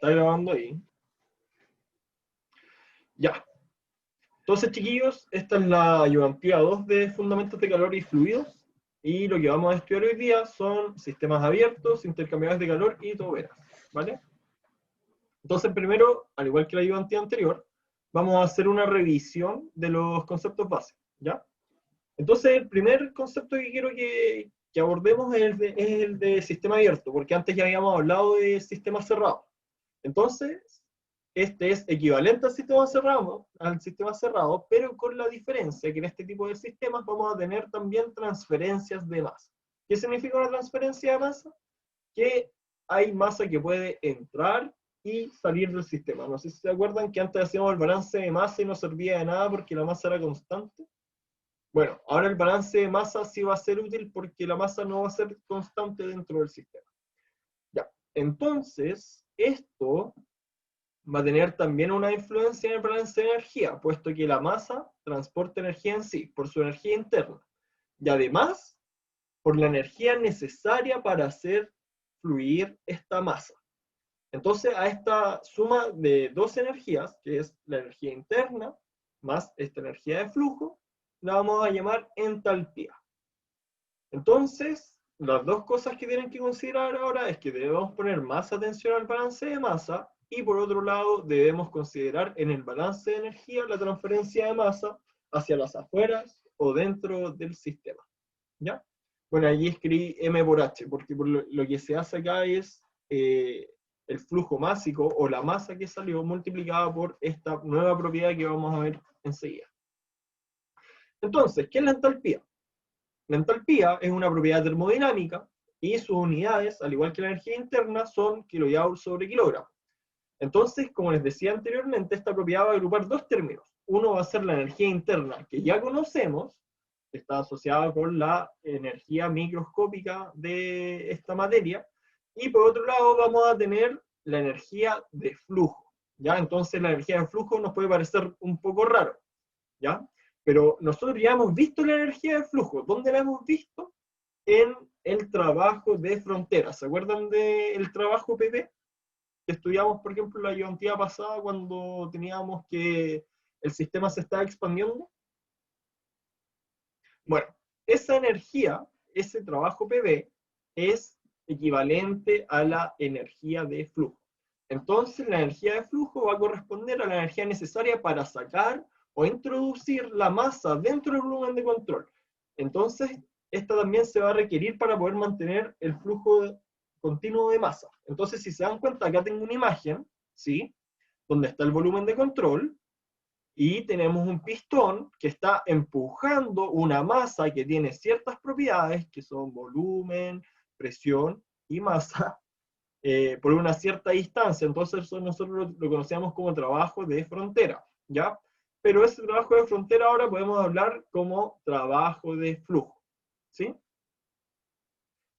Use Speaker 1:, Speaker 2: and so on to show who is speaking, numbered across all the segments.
Speaker 1: ¿Está grabando ahí? Ya. Entonces, chiquillos, esta es la ayudantía 2 de Fundamentos de Calor y Fluidos. Y lo que vamos a estudiar hoy día son sistemas abiertos, intercambiadores de calor y toberas. ¿Vale? Entonces, primero, al igual que la ayudantía anterior, vamos a hacer una revisión de los conceptos básicos. ¿Ya? Entonces, el primer concepto que quiero que abordemos es el de sistema abierto, porque antes ya habíamos hablado de sistema cerrado. Entonces, este es equivalente al sistema cerrado, pero con la diferencia que en este tipo de sistemas vamos a tener también transferencias de masa. ¿Qué significa una transferencia de masa? Que hay masa que puede entrar y salir del sistema. No sé si se acuerdan que antes hacíamos el balance de masa y no servía de nada porque la masa era constante. Bueno, ahora el balance de masa sí va a ser útil porque la masa no va a ser constante dentro del sistema. Ya, entonces, esto va a tener también una influencia en el balance de energía, puesto que la masa transporta energía en sí, por su energía interna. Y además, por la energía necesaria para hacer fluir esta masa. Entonces, a esta suma de dos energías, que es la energía interna más esta energía de flujo, la vamos a llamar entalpía. Entonces, las dos cosas que tienen que considerar ahora es que debemos poner más atención al balance de masa y por otro lado debemos considerar en el balance de energía la transferencia de masa hacia las afueras o dentro del sistema. ¿Ya? Bueno, allí escribí M por H, porque por lo que se hace acá es el flujo másico o la masa que salió multiplicada por esta nueva propiedad que vamos a ver enseguida. Entonces, ¿qué es la entalpía? La entalpía es una propiedad termodinámica y sus unidades, al igual que la energía interna, son kilojoule sobre kilogramo. Entonces, como les decía anteriormente, esta propiedad va a agrupar dos términos. Uno va a ser la energía interna, que ya conocemos, que está asociada con la energía microscópica de esta materia, y por otro lado vamos a tener la energía de flujo. ¿Ya? Entonces la energía de flujo nos puede parecer un poco raro, ¿ya? Pero nosotros ya hemos visto la energía de flujo. ¿Dónde la hemos visto? En el trabajo de frontera. ¿Se acuerdan del trabajo PP? Que estudiamos, por ejemplo, la ayudantía pasada cuando teníamos que el sistema se estaba expandiendo. Bueno, esa energía, ese trabajo PV, es equivalente a la energía de flujo. Entonces, la energía de flujo va a corresponder a la energía necesaria para sacar o introducir la masa dentro del volumen de control. Entonces, esta también se va a requerir para poder mantener el flujo continuo de masa. Entonces, si se dan cuenta, acá tengo una imagen, ¿sí? Donde está el volumen de control, y tenemos un pistón que está empujando una masa que tiene ciertas propiedades, que son volumen, presión y masa, por una cierta distancia. Entonces eso nosotros lo conocemos como trabajo de frontera, ¿ya? Pero ese trabajo de frontera ahora podemos hablar como trabajo de flujo, ¿sí?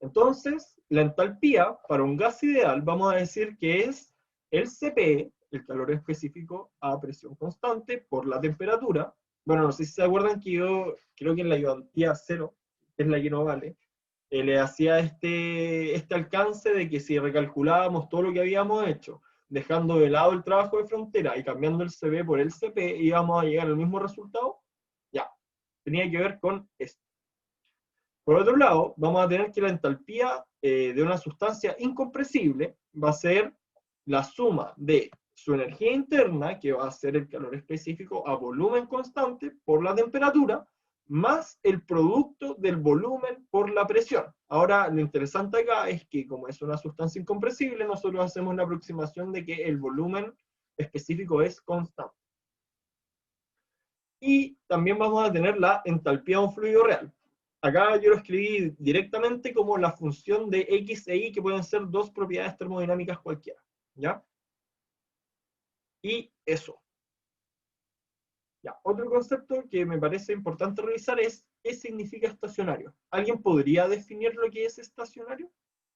Speaker 1: Entonces, la entalpía para un gas ideal, vamos a decir que es el CP, el calor específico a presión constante, por la temperatura. Bueno, no sé si se acuerdan que yo creo que en la ayudantía 0, que es la que no vale, le hacía este alcance de que si recalculábamos todo lo que habíamos hecho, dejando de lado el trabajo de frontera y cambiando el CP por el CP, íbamos a llegar al mismo resultado. Ya, tenía que ver con esto. Por otro lado, vamos a tener que la entalpía de una sustancia incompresible va a ser la suma de su energía interna, que va a ser el calor específico a volumen constante por la temperatura, más el producto del volumen por la presión. Ahora, lo interesante acá es que como es una sustancia incompresible, nosotros hacemos la aproximación de que el volumen específico es constante. Y también vamos a tener la entalpía de un fluido real. Acá yo lo escribí directamente como la función de X e Y, que pueden ser dos propiedades termodinámicas cualquiera, ¿ya? Y eso. Ya. Otro concepto que me parece importante revisar es ¿qué significa estacionario? ¿Alguien podría definir lo que es estacionario?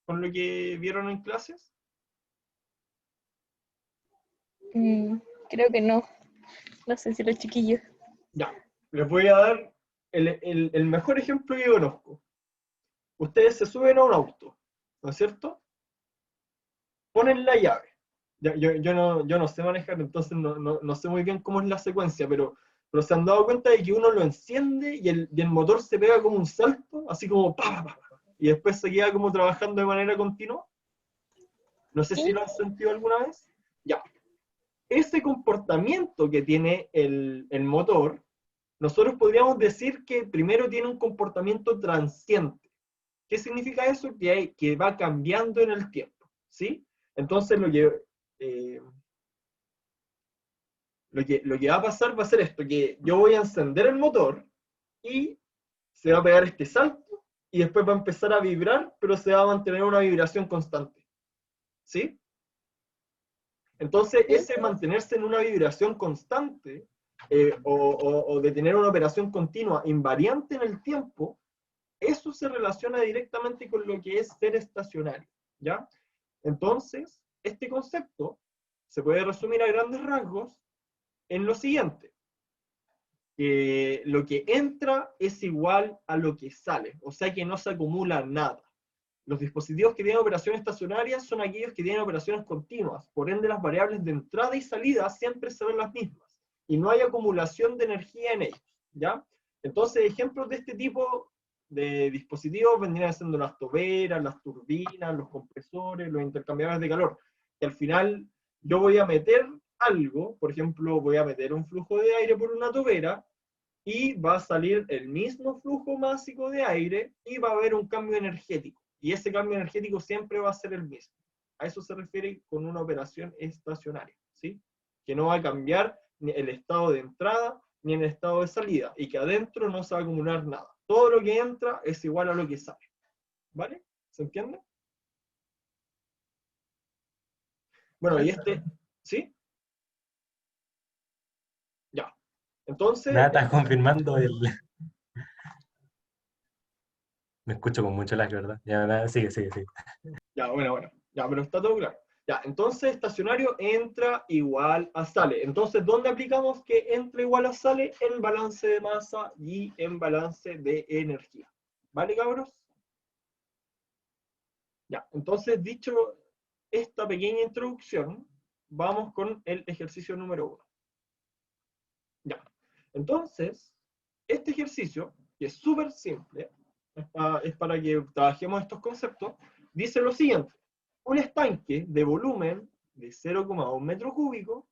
Speaker 1: ¿Con lo que vieron en clases?
Speaker 2: Creo que no. No sé si los chiquillos.
Speaker 1: Ya. Les voy a dar el mejor ejemplo que conozco. Ustedes se suben a un auto, ¿no es cierto? Ponen la llave, yo no sé manejar, entonces no sé muy bien cómo es la secuencia, pero se han dado cuenta de que uno lo enciende y el motor se pega como un salto, así como pa, pa, pa, y después se queda como trabajando de manera continua. No sé si
Speaker 2: ¿Sí?
Speaker 1: lo han sentido alguna vez. Ya. Ese comportamiento que tiene el motor, nosotros podríamos decir que primero tiene un comportamiento transiente. ¿Qué significa eso? Que va cambiando en el tiempo, ¿sí? Entonces eh, lo que va a pasar va a ser esto, que yo voy a encender el motor y se va a pegar este salto y después va a empezar a vibrar, pero se va a mantener una vibración constante, ¿sí? Entonces,
Speaker 2: ¿Sí?
Speaker 1: ese mantenerse en una vibración constante o de tener una operación continua invariante en el tiempo, eso se relaciona directamente con lo que es ser estacionario, ¿ya? Entonces, este concepto se puede resumir a grandes rasgos en lo siguiente, que lo que entra es igual a lo que sale, o sea que no se acumula nada. Los dispositivos que tienen operaciones estacionarias son aquellos que tienen operaciones continuas, por ende las variables de entrada y salida siempre serán las mismas, y no hay acumulación de energía en ellos, ¿ya? Entonces, ejemplos de este tipo de dispositivos vendrían siendo las toberas, las turbinas, los compresores, los intercambiadores de calor, que al final yo voy a meter algo, por ejemplo, voy a meter un flujo de aire por una tobera, y va a salir el mismo flujo másico de aire y va a haber un cambio energético. Y ese cambio energético siempre va a ser el mismo. A eso se refiere con una operación estacionaria, ¿sí? Que no va a cambiar ni el estado de entrada ni el estado de salida y que adentro no se va a acumular nada. Todo lo que entra es igual a lo que sale. ¿Vale? ¿Se entiende? Bueno, y
Speaker 3: Perfecto.
Speaker 1: ¿sí? Ya. Entonces,
Speaker 3: Nada, estás confirmando el... Me escucho con mucho lag, ¿verdad? Ya, nada, sigue, sigue, sigue.
Speaker 1: ya, bueno, ya, pero está todo claro. Ya, entonces estacionario entra igual a sale. Entonces, ¿dónde aplicamos que entra igual a sale? En balance de masa y en balance de energía. ¿Vale, cabros? Ya, entonces, dicho esta pequeña introducción, vamos con el ejercicio número 1. Ya, entonces, este ejercicio, que es súper simple, es para que trabajemos estos conceptos, dice lo siguiente. Un estanque de volumen de 0,1 metro cúbico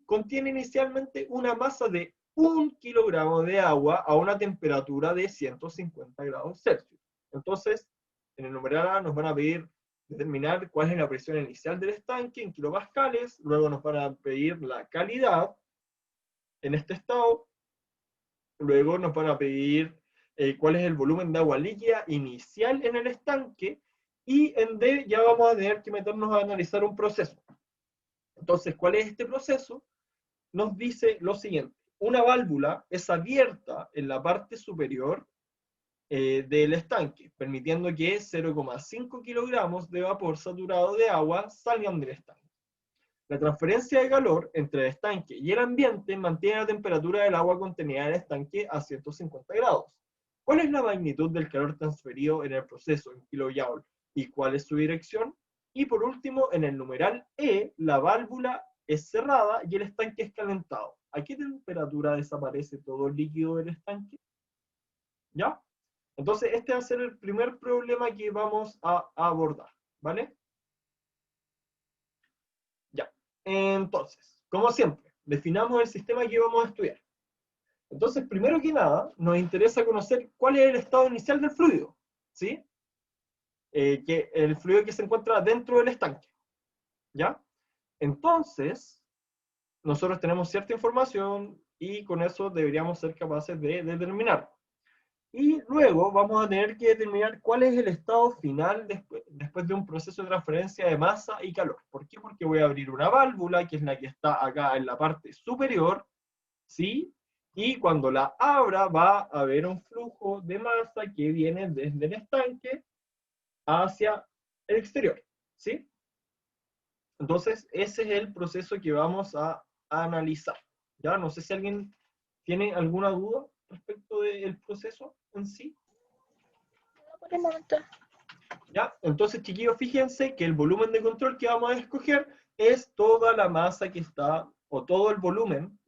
Speaker 1: contiene inicialmente una masa de 1 kilogramo de agua a una temperatura de 150 grados Celsius. Entonces, en el numeral A nos van a pedir determinar cuál es la presión inicial del estanque en kilopascales, luego nos van a pedir la calidad en este estado, luego nos van a pedir cuál es el volumen de agua líquida inicial en el estanque, y en D ya vamos a tener que meternos a analizar un proceso. Entonces, ¿cuál es este proceso? Nos dice lo siguiente. Una válvula es abierta en la parte superior del estanque, permitiendo que 0,5 kilogramos de vapor saturado de agua salgan del estanque. La transferencia de calor entre el estanque y el ambiente mantiene la temperatura del agua contenida en el estanque a 150 grados. ¿Cuál es la magnitud del calor transferido en el proceso en kilojoule y cuál es su dirección? Y por último, en el numeral E, la válvula es cerrada y el estanque es calentado. ¿A qué temperatura desaparece todo el líquido del estanque? ¿Ya? Entonces, este va a ser el primer problema que vamos a abordar, ¿vale? Ya. Entonces, como siempre, definamos el sistema que vamos a estudiar. Entonces, primero que nada, nos interesa conocer cuál es el estado inicial del fluido, ¿sí? Que el fluido que se encuentra dentro del estanque, ¿ya? Entonces, nosotros tenemos cierta información y con eso deberíamos ser capaces de determinar. Y luego vamos a tener que determinar cuál es el estado final después de un proceso de transferencia de masa y calor. ¿Por qué? Porque voy a abrir una válvula, que es la que está acá en la parte superior, ¿sí? Y cuando la abra va a haber un flujo de masa que viene desde el estanque hacia el exterior, ¿sí? Entonces, ese es el proceso que vamos a analizar. ¿Ya? No sé si alguien tiene alguna duda respecto del proceso en sí.
Speaker 2: Por el momento.
Speaker 1: ¿Ya? Entonces, chiquillos, fíjense que el volumen de control que vamos a escoger es toda la masa que está, o todo el volumen,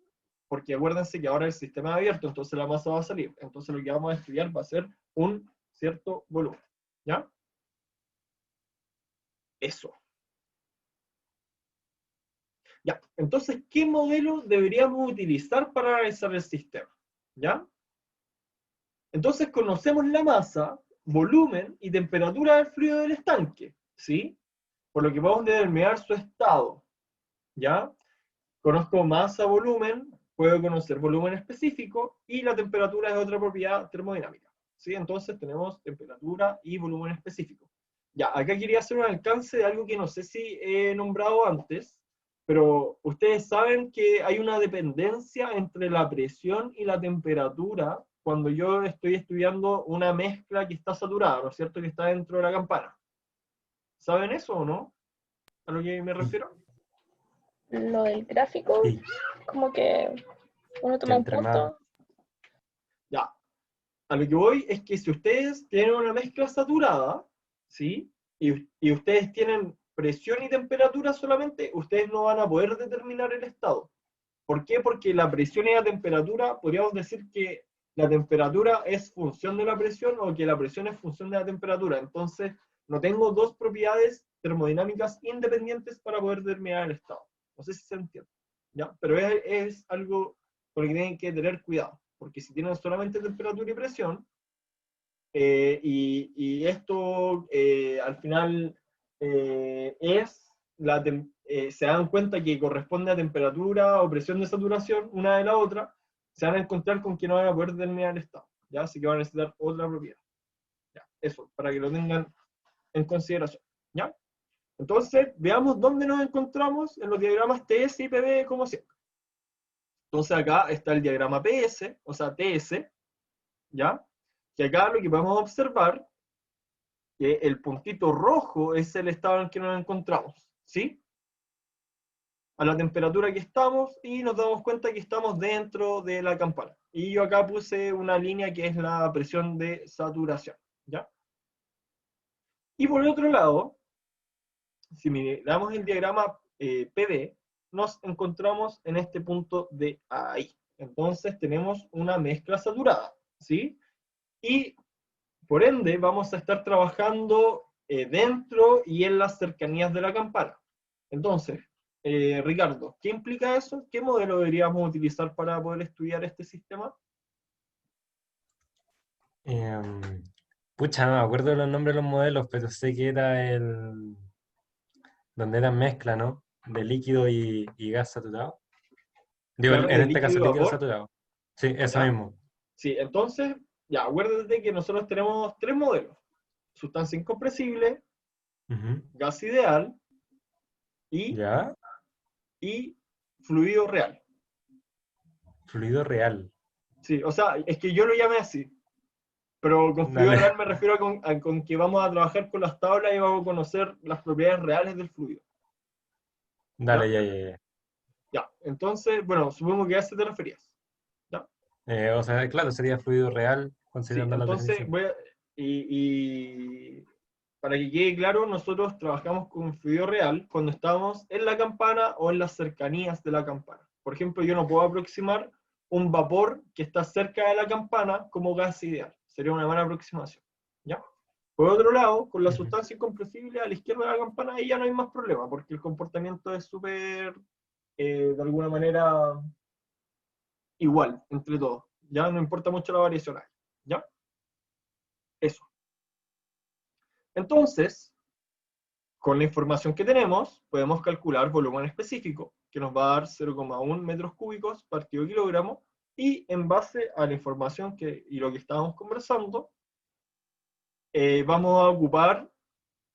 Speaker 1: porque acuérdense que ahora el sistema es abierto, entonces la masa va a salir. Entonces lo que vamos a estudiar va a ser un cierto volumen. ¿Ya? Eso. Ya, entonces, ¿qué modelo deberíamos utilizar para analizar el sistema? ¿Ya? Entonces conocemos la masa, volumen y temperatura del fluido del estanque, ¿sí? Por lo que podemos determinar su estado, ¿ya? Conozco masa, volumen, puedo conocer volumen específico y la temperatura es otra propiedad termodinámica, ¿sí? Entonces tenemos temperatura y volumen específico. Ya, acá quería hacer un alcance de algo que no sé si he nombrado antes, pero ustedes saben que hay una dependencia entre la presión y la temperatura cuando yo estoy estudiando una mezcla que está saturada, ¿no es cierto? Que está dentro de la campana. ¿Saben eso o no? ¿A lo que me
Speaker 3: Sí,
Speaker 1: refiero?
Speaker 2: Lo del gráfico,
Speaker 3: sí,
Speaker 2: como que uno
Speaker 3: que
Speaker 2: toma un
Speaker 3: entre más,
Speaker 2: punto.
Speaker 1: Ya, a lo que voy es que si ustedes tienen una mezcla saturada, ¿sí? Y ustedes tienen presión y temperatura solamente, ustedes no van a poder determinar el estado. ¿Por qué? Porque la presión y la temperatura, podríamos decir que la temperatura es función de la presión o que la presión es función de la temperatura. Entonces, no tengo dos propiedades termodinámicas independientes para poder determinar el estado. No sé si se entiende, ¿ya? Pero es algo con lo que tienen que tener cuidado, porque si tienen solamente temperatura y presión, y esto al final se dan cuenta que corresponde a temperatura o presión de saturación, una de la otra, se van a encontrar con que no van a poder determinar el estado, ¿ya? Así que van a necesitar otra propiedad. ¿Ya? Eso, para que lo tengan en consideración, ¿ya? Entonces, veamos dónde nos encontramos en los diagramas TS y PV como siempre. Entonces acá está el diagrama PS, o sea, TS, ¿ya? Que acá lo que podemos observar que el puntito rojo es el estado en el que nos encontramos, ¿sí? A la temperatura que estamos y nos damos cuenta que estamos dentro de la campana. Y yo acá puse una línea que es la presión de saturación, ¿ya? Y por el otro lado, si miramos el diagrama PD, nos encontramos en este punto de ahí. Entonces tenemos una mezcla saturada, ¿sí? Y por ende vamos a estar trabajando dentro y en las cercanías de la campana. Entonces, Ricardo, ¿qué implica eso? ¿Qué modelo deberíamos utilizar para poder estudiar este sistema?
Speaker 3: em, pucha, no me acuerdo de los nombres de los modelos, pero sé que era el, donde eran mezcla, ¿no? De líquido y gas saturado. Digo,
Speaker 1: Claro,
Speaker 3: en
Speaker 1: de
Speaker 3: este
Speaker 1: líquido
Speaker 3: caso
Speaker 1: y
Speaker 3: líquido
Speaker 1: vapor,
Speaker 3: saturado. Sí, eso
Speaker 1: ¿ya?
Speaker 3: mismo.
Speaker 1: Sí, entonces, ya, acuérdate que nosotros tenemos tres modelos. Sustancia incompresible,
Speaker 3: Ujú.
Speaker 1: gas ideal y,
Speaker 3: ¿Ya?
Speaker 1: y fluido real.
Speaker 3: Fluido real.
Speaker 1: Sí, o sea, es que yo lo llamé así, pero con fluido
Speaker 3: Dale,
Speaker 1: real me refiero con que vamos a trabajar con las tablas y vamos a conocer las propiedades reales del fluido.
Speaker 3: dale,
Speaker 1: ¿Ya?
Speaker 3: ya, ya, ya.
Speaker 1: Ya. Entonces, bueno, supongo que a eso te referías. ¿Ya?
Speaker 3: O sea, claro, sería fluido real,
Speaker 1: Sí,
Speaker 3: considerando las
Speaker 1: entonces
Speaker 3: definiciones.
Speaker 1: y para que quede claro, nosotros trabajamos con fluido real cuando estamos en la campana o en las cercanías de la campana. Por ejemplo, yo no puedo aproximar un vapor que está cerca de la campana como gas ideal. Sería una mala aproximación. ¿Ya? Por otro lado, con la
Speaker 3: Ujú.
Speaker 1: sustancia incompresible a la izquierda de la campana, ahí ya no hay más problema, porque el comportamiento es súper, de alguna manera, igual entre todos. Ya no importa mucho la variación ahí. ¿Ya? Eso. Entonces, con la información que tenemos, podemos calcular volumen específico, que nos va a dar 0,1 metros cúbicos partido kilogramo, y en base a la información y lo que estábamos conversando, vamos a ocupar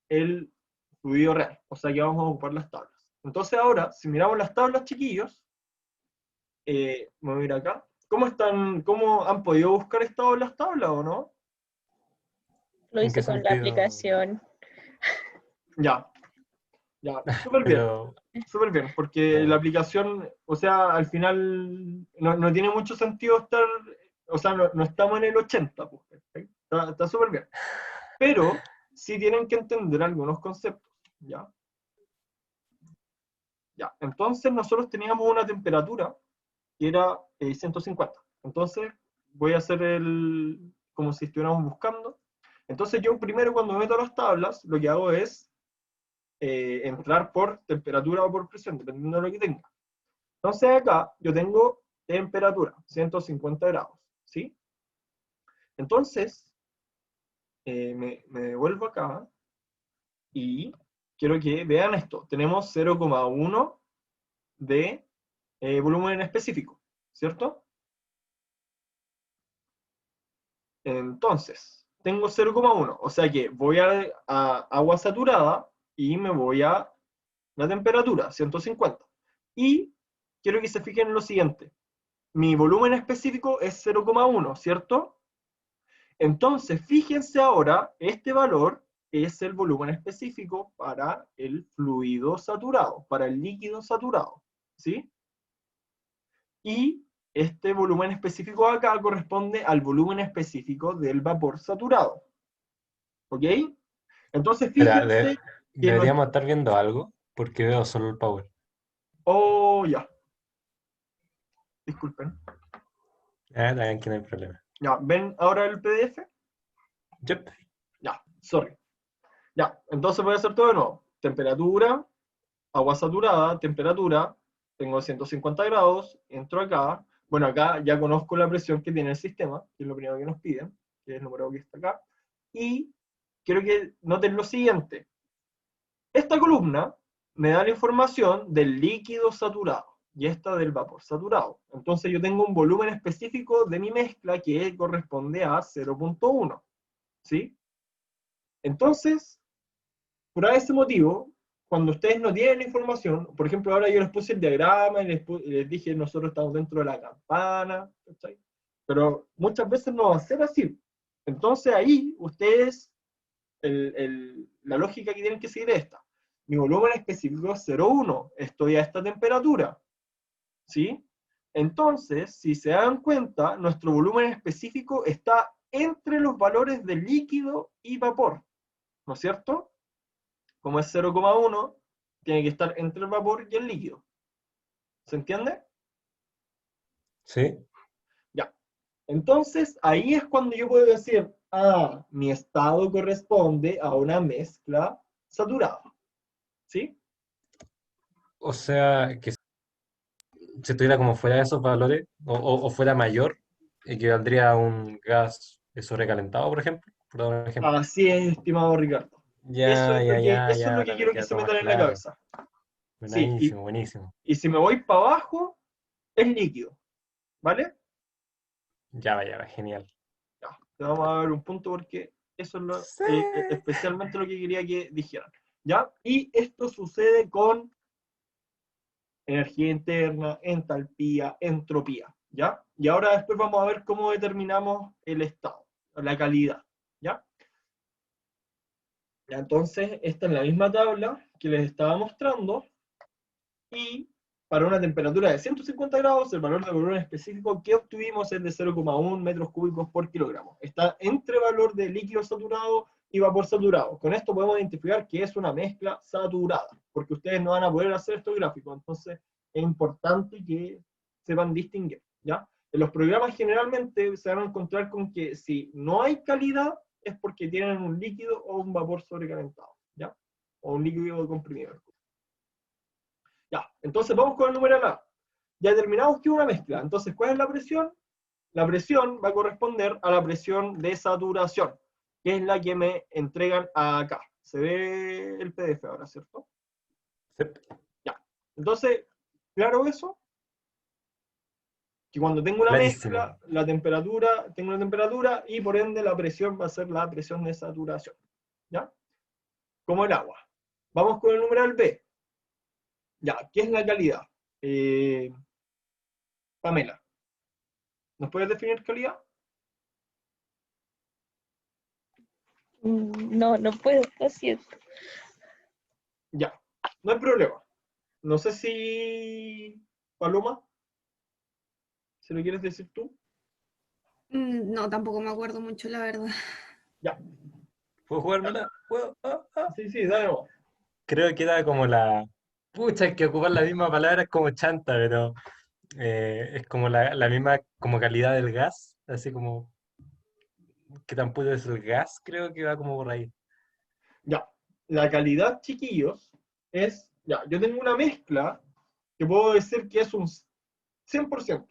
Speaker 1: el fluido real, o sea que vamos a ocupar las tablas. Entonces ahora, si miramos las tablas, chiquillos, voy a ir acá, ¿cómo están, cómo han podido buscar estado en las tablas o no?
Speaker 2: Lo
Speaker 3: ¿En qué
Speaker 2: hice con la
Speaker 3: sentido?
Speaker 2: aplicación.
Speaker 1: Ya, ya,
Speaker 3: Pero,
Speaker 1: súper bien, porque la
Speaker 3: ah,
Speaker 1: aplicación, o sea, al final no tiene mucho sentido estar, o sea, no estamos en el 80, pues, ¿cachai? Está súper bien. Pero sí tienen que entender algunos conceptos, ¿ya? Ya, entonces nosotros teníamos una temperatura que era 150. Entonces voy a hacer como si estuviéramos buscando. Entonces yo primero cuando meto las tablas, lo que hago es entrar por temperatura o por presión, dependiendo de lo que tenga. Entonces acá yo tengo temperatura, 150 grados, ¿sí? Entonces, me devuelvo acá y quiero que vean esto. Tenemos 0,1 de volumen en específico, ¿cierto? Entonces, tengo 0,1, o sea que voy a agua saturada y me voy a la temperatura, 150. Y quiero que se fijen en lo siguiente. Mi volumen específico es 0,1, ¿cierto? Entonces, fíjense ahora, este valor es el volumen específico para el fluido saturado, para el líquido saturado, ¿sí? Y este volumen específico acá corresponde al volumen específico del vapor saturado, ¿ok? Entonces,
Speaker 3: Espera,
Speaker 1: fíjense que nuestro...
Speaker 3: deberíamos estar viendo algo, porque veo solo el power.
Speaker 1: Oh, ya, disculpen.
Speaker 3: También que no hay problema.
Speaker 1: Ya, ¿ven ahora el PDF?
Speaker 3: Yep.
Speaker 1: Ya, sorry. Ya, entonces voy a hacer todo de nuevo. Temperatura, agua saturada, temperatura, tengo 150 grados, entro acá. Bueno, acá ya conozco la presión que tiene el sistema, que es lo primero que nos piden, que es el número que está acá. Y quiero que noten lo siguiente. Esta columna me da la información del líquido saturado y esta del vapor saturado. Entonces yo tengo un volumen específico de mi mezcla que corresponde a 0,1, ¿sí? Entonces, por ese motivo, cuando ustedes no tienen la información, por ejemplo, ahora yo les puse el diagrama y les dije, nosotros estamos dentro de la campana, ¿cachai? Pero muchas veces no va a ser así. Entonces ahí ustedes, la lógica que tienen que seguir es esta. Mi volumen específico es 0,1, estoy a esta temperatura, ¿sí? Entonces, si se dan cuenta, nuestro volumen específico está entre los valores de líquido y vapor, ¿no es cierto? Como es 0,1, tiene que estar entre el vapor y el líquido. ¿Se entiende?
Speaker 3: Sí.
Speaker 1: Ya. Entonces, ahí es cuando yo puedo decir, ah, mi estado corresponde a una mezcla saturada. ¿Sí?
Speaker 3: O sea, que si estuviera como fuera de esos valores, o fuera mayor, equivaldría a un gas sobrecalentado, por ejemplo. Por dar un ejemplo.
Speaker 1: Así es, estimado Ricardo. Eso
Speaker 3: Ya,
Speaker 1: es
Speaker 3: ya, ya,
Speaker 1: eso es
Speaker 3: ya,
Speaker 1: lo que
Speaker 3: ahora me
Speaker 1: quiero que
Speaker 3: queda
Speaker 1: se
Speaker 3: todo más
Speaker 1: metan en la
Speaker 3: claro.
Speaker 1: cabeza. Sí,
Speaker 3: Buenísimo, buenísimo.
Speaker 1: y si me voy para abajo, es líquido. ¿Vale?
Speaker 3: Ya, va, genial.
Speaker 1: Ya, te vamos a dar un punto porque eso es
Speaker 3: Sí.
Speaker 1: especialmente lo que quería que dijeran. ¿Ya? Y esto sucede con energía interna, entalpía, entropía. ¿Ya? Y ahora después vamos a ver cómo determinamos el estado, la calidad. ¿Ya? Ya, entonces, esta es la misma tabla que les estaba mostrando. Y para una temperatura de 150 grados, el valor de volumen específico que obtuvimos es de 0,1 metros cúbicos por kilogramo. Está entre valor de líquido saturado y vapor saturado. Con esto podemos identificar que es una mezcla saturada, porque ustedes no van a poder hacer estos gráficos, entonces es importante que sepan distinguir, ¿ya? En los programas generalmente se van a encontrar con que si no hay calidad es porque tienen un líquido o un vapor sobrecalentado, ¿ya? O un líquido comprimido. Ya, entonces vamos con el numeral A. Ya determinamos que es una mezcla. Entonces, ¿cuál es la presión? La presión va a corresponder a la presión de saturación, que es la que me entregan acá. Se ve el PDF ahora, ¿cierto?
Speaker 3: Sí.
Speaker 1: Ya. Entonces, claro eso, que cuando tengo una
Speaker 3: Clarísimo.
Speaker 1: mezcla, tengo una temperatura y por ende la presión va a ser la presión de saturación. ¿Ya? Como el agua. Vamos con el numeral B. Ya, ¿qué es la calidad? Pamela, ¿nos puedes definir calidad?
Speaker 2: No, no puedo, lo siento.
Speaker 1: Ya, no hay problema. No sé si, Paloma, si lo quieres decir tú.
Speaker 4: No, tampoco me acuerdo mucho, la verdad.
Speaker 1: Ya,
Speaker 3: ¿Puedo jugármela? ¿Puedo?
Speaker 1: Sí, dale nomás.
Speaker 3: Creo que era como la... Pucha, hay que ocupar la misma palabra, es como chanta, pero es como la misma como calidad del gas, así como que tan puro es el gas, creo que va como por ahí.
Speaker 1: Ya, la calidad, chiquillos, es, ya, yo tengo una mezcla que puedo decir que es un 100%,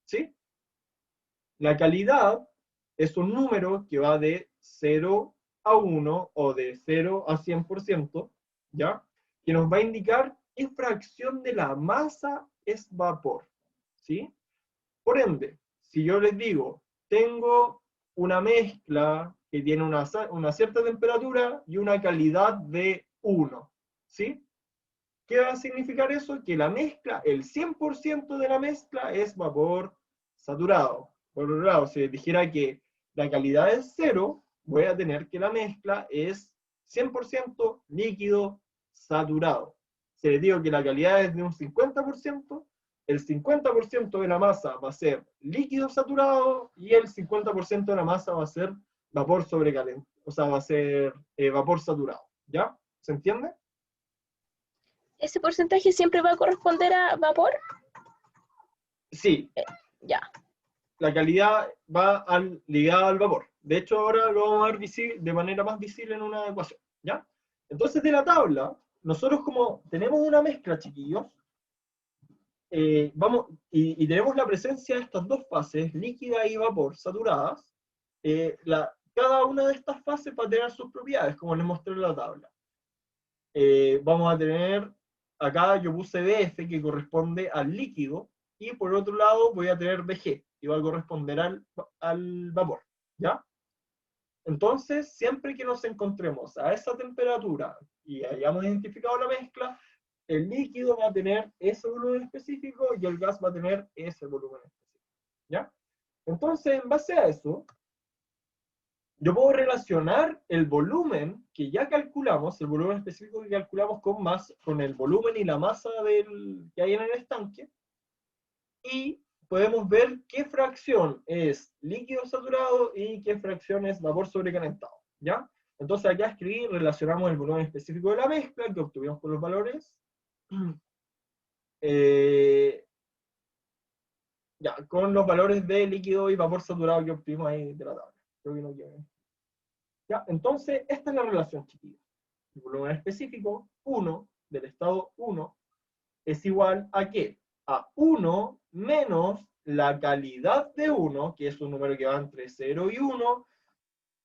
Speaker 1: ¿sí? La calidad es un número que va de 0 a 1 o de 0 a 100%, ¿ya? Que nos va a indicar qué fracción de la masa es vapor, ¿sí? Por ende, si yo les digo, tengo una mezcla que tiene una cierta temperatura y una calidad de 1, ¿sí? ¿Qué va a significar eso? Que la mezcla, el 100% de la mezcla es vapor saturado. Por otro lado, si les dijera que la calidad es 0, voy a tener que la mezcla es 100% líquido saturado. Si les digo que la calidad es de un 50%, el 50% de la masa va a ser líquido saturado y el 50% de la masa va a ser vapor sobrecalentado, o sea, va a ser vapor saturado. ¿Ya? ¿Se entiende?
Speaker 2: ¿Ese porcentaje siempre va a corresponder a vapor?
Speaker 1: Sí,
Speaker 2: Ya.
Speaker 1: la calidad va ligada al vapor. De hecho, ahora lo vamos a ver de manera más visible en una ecuación, ¿ya? Entonces, de la tabla, nosotros como tenemos una mezcla, chiquillos, vamos, y tenemos la presencia de estas dos fases, líquida y vapor, saturadas, cada una de estas fases va a tener sus propiedades, como les mostré en la tabla. Vamos a tener, acá yo puse BF, que corresponde al líquido, y por otro lado voy a tener BG, que va a corresponder al vapor, ¿ya? Entonces, siempre que nos encontremos a esa temperatura y hayamos identificado la mezcla, el líquido va a tener ese volumen específico y el gas va a tener ese volumen específico, ¿ya? Entonces, en base a eso, yo puedo relacionar el volumen que ya calculamos, el volumen específico que calculamos con el volumen y la masa que hay en el estanque, y podemos ver qué fracción es líquido saturado y qué fracción es vapor sobrecalentado, ¿ya? Entonces acá escribí, relacionamos el volumen específico de la mezcla que obtuvimos con los valores, ya, con los valores de líquido y vapor saturado que obtuvimos ahí de la tabla. Creo que no queda. ¿Ya? Entonces, esta es la relación, chiquillos. El volumen específico, 1, del estado 1, es igual a ¿qué? A 1 menos la calidad de 1, que es un número que va entre 0 y 1,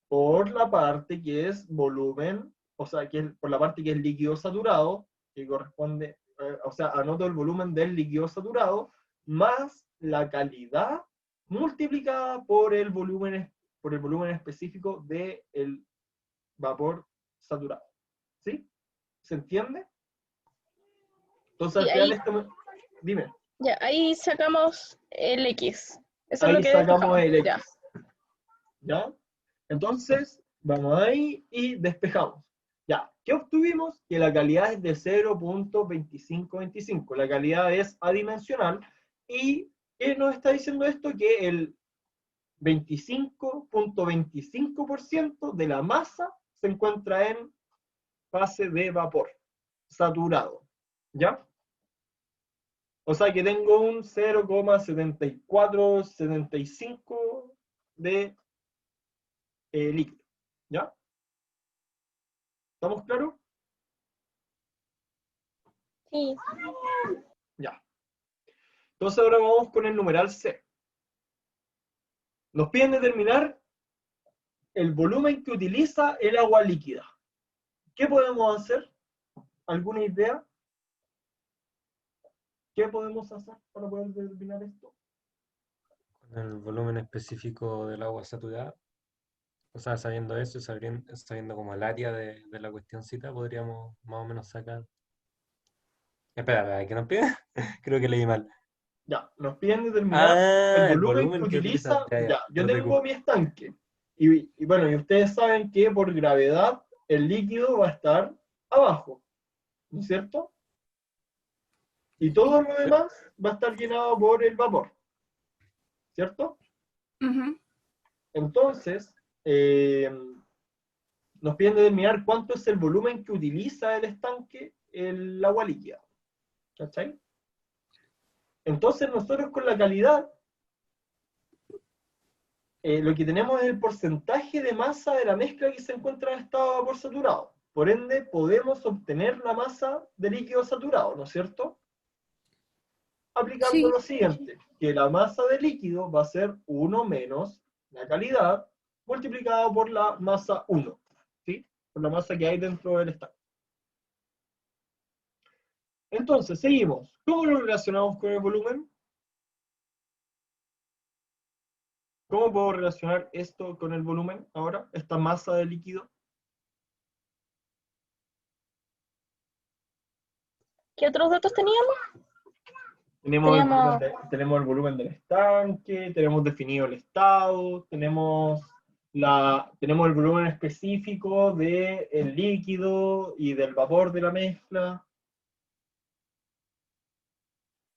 Speaker 1: por la parte que es volumen, o sea, por la parte que es líquido saturado, que corresponde, o sea, anoto el volumen del líquido saturado, más la calidad multiplicada por el volumen específico del vapor saturado. ¿Sí? ¿Se entiende? Entonces
Speaker 2: Sí,
Speaker 1: al final
Speaker 2: ahí,
Speaker 1: dime,
Speaker 2: ya, ahí sacamos el X. Eso es lo
Speaker 1: ahí
Speaker 2: que
Speaker 1: sacamos
Speaker 2: despejamos.
Speaker 1: el
Speaker 2: Ya.
Speaker 1: X, ¿ya? Entonces, vamos ahí y despejamos. Ya, ¿qué obtuvimos? Que la calidad es de 0.2525. La calidad es adimensional. ¿Y qué nos está diciendo esto? Que el 25.25% de la masa se encuentra en fase de vapor, saturado. ¿Ya? O sea que tengo un 0,7475 de líquido. ¿Ya? ¿Estamos claros?
Speaker 2: Sí.
Speaker 1: Ya. Entonces ahora vamos con el numeral C. Nos piden determinar el volumen que utiliza el agua líquida. ¿Qué podemos hacer? ¿Alguna idea? ¿Qué podemos hacer para poder determinar esto?
Speaker 3: Con el volumen específico del agua saturada. O sea, sabiendo eso, sabiendo como el área de la cuestioncita, podríamos más o menos sacar. Espera, ¿qué nos pide? Creo que leí mal.
Speaker 1: Ya, nos piden determinar el
Speaker 3: Ah, el
Speaker 1: volumen que
Speaker 3: volumen que utiliza.
Speaker 1: utiliza.
Speaker 3: Ya,
Speaker 1: Ya, yo
Speaker 3: no te
Speaker 1: tengo
Speaker 3: preocupes.
Speaker 1: mi estanque. Y bueno, y ustedes saben que por gravedad el líquido va a estar abajo, ¿no es cierto? Y todo lo demás va a estar llenado por el vapor, ¿cierto?
Speaker 2: Ujú.
Speaker 1: Entonces, eh, nos piden determinar cuánto es el volumen que utiliza el estanque el agua líquida. ¿Cachai? Entonces nosotros con la calidad, lo que tenemos es el porcentaje de masa de la mezcla que se encuentra en estado de vapor saturado. Por ende, podemos obtener la masa de líquido saturado, ¿no es cierto? Aplicando
Speaker 4: Sí,
Speaker 1: lo siguiente, que la masa de líquido va a ser 1 menos la calidad multiplicado por la masa 1, ¿sí? Por la masa que hay dentro del estanque. Entonces, seguimos. ¿Cómo lo relacionamos con el volumen? ¿Cómo puedo relacionar esto con el volumen ahora? Esta masa de líquido.
Speaker 2: ¿Qué otros datos teníamos?
Speaker 1: Tenemos
Speaker 2: Teníamos
Speaker 1: tenemos el volumen del estanque, tenemos definido el estado, tenemos el volumen específico del líquido y del vapor de la mezcla.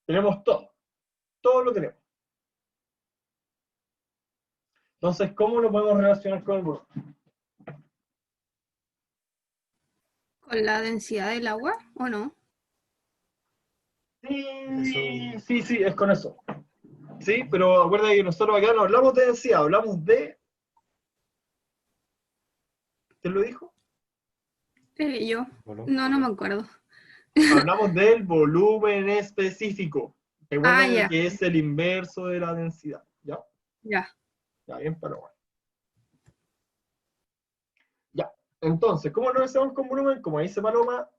Speaker 1: Tenemos todo lo tenemos. Entonces, ¿cómo lo podemos relacionar con el volumen?
Speaker 4: con la densidad del agua, ¿o no?
Speaker 1: Sí, es con eso. Sí, pero acuérdate que nosotros acá no hablamos de densidad, hablamos de... ¿Quién lo dijo?
Speaker 4: Yo.
Speaker 3: Volumen.
Speaker 4: No me acuerdo.
Speaker 1: Hablamos del volumen específico.
Speaker 4: Ah,
Speaker 1: Recuerden
Speaker 4: ya,
Speaker 1: que es el inverso de la densidad. ¿Ya?
Speaker 4: ya.
Speaker 1: Ya, bien, pero bueno. Ya. Entonces, ¿cómo lo hacemos con volumen? Como dice Paloma,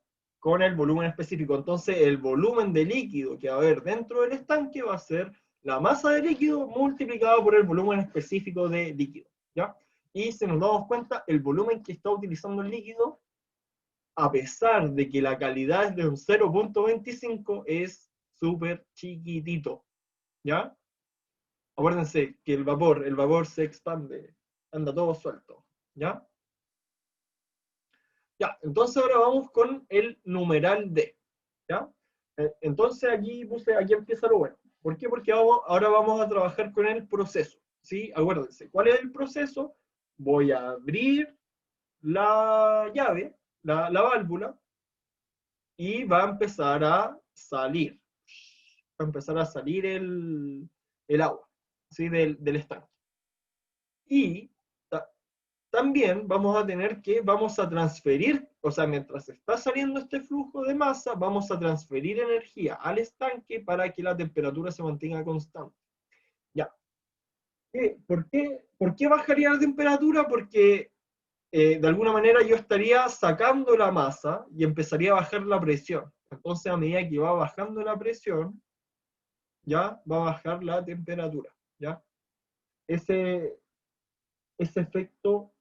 Speaker 1: con el volumen específico. Entonces, el volumen de líquido que va a haber dentro del estanque va a ser la masa de líquido multiplicado por el volumen específico de líquido. ¿Ya? Y si nos damos cuenta, el volumen que está utilizando el líquido, a pesar de que la calidad es de un 0.25, es súper chiquitito. ¿Ya? Acuérdense que el vapor se expande, anda todo suelto. ¿Ya? Ya, entonces ahora vamos con el numeral D. ¿Ya? Entonces aquí empieza lo bueno. ¿Por qué? Porque ahora vamos a trabajar con el proceso. ¿Sí? Acuérdense, ¿cuál es el proceso? Voy a abrir la llave, la válvula, y va a empezar a salir. Va a empezar a salir el agua, ¿sí? Del estanque. Y también vamos a transferir, o sea, mientras está saliendo este flujo de masa, vamos a transferir energía al estanque para que la temperatura se mantenga constante. Ya. ¿Por qué bajaría la temperatura? Porque de alguna manera yo estaría sacando la masa y empezaría a bajar la presión. Entonces, a medida que va bajando la presión, ya va a bajar la temperatura. ¿Ya? Ese efecto,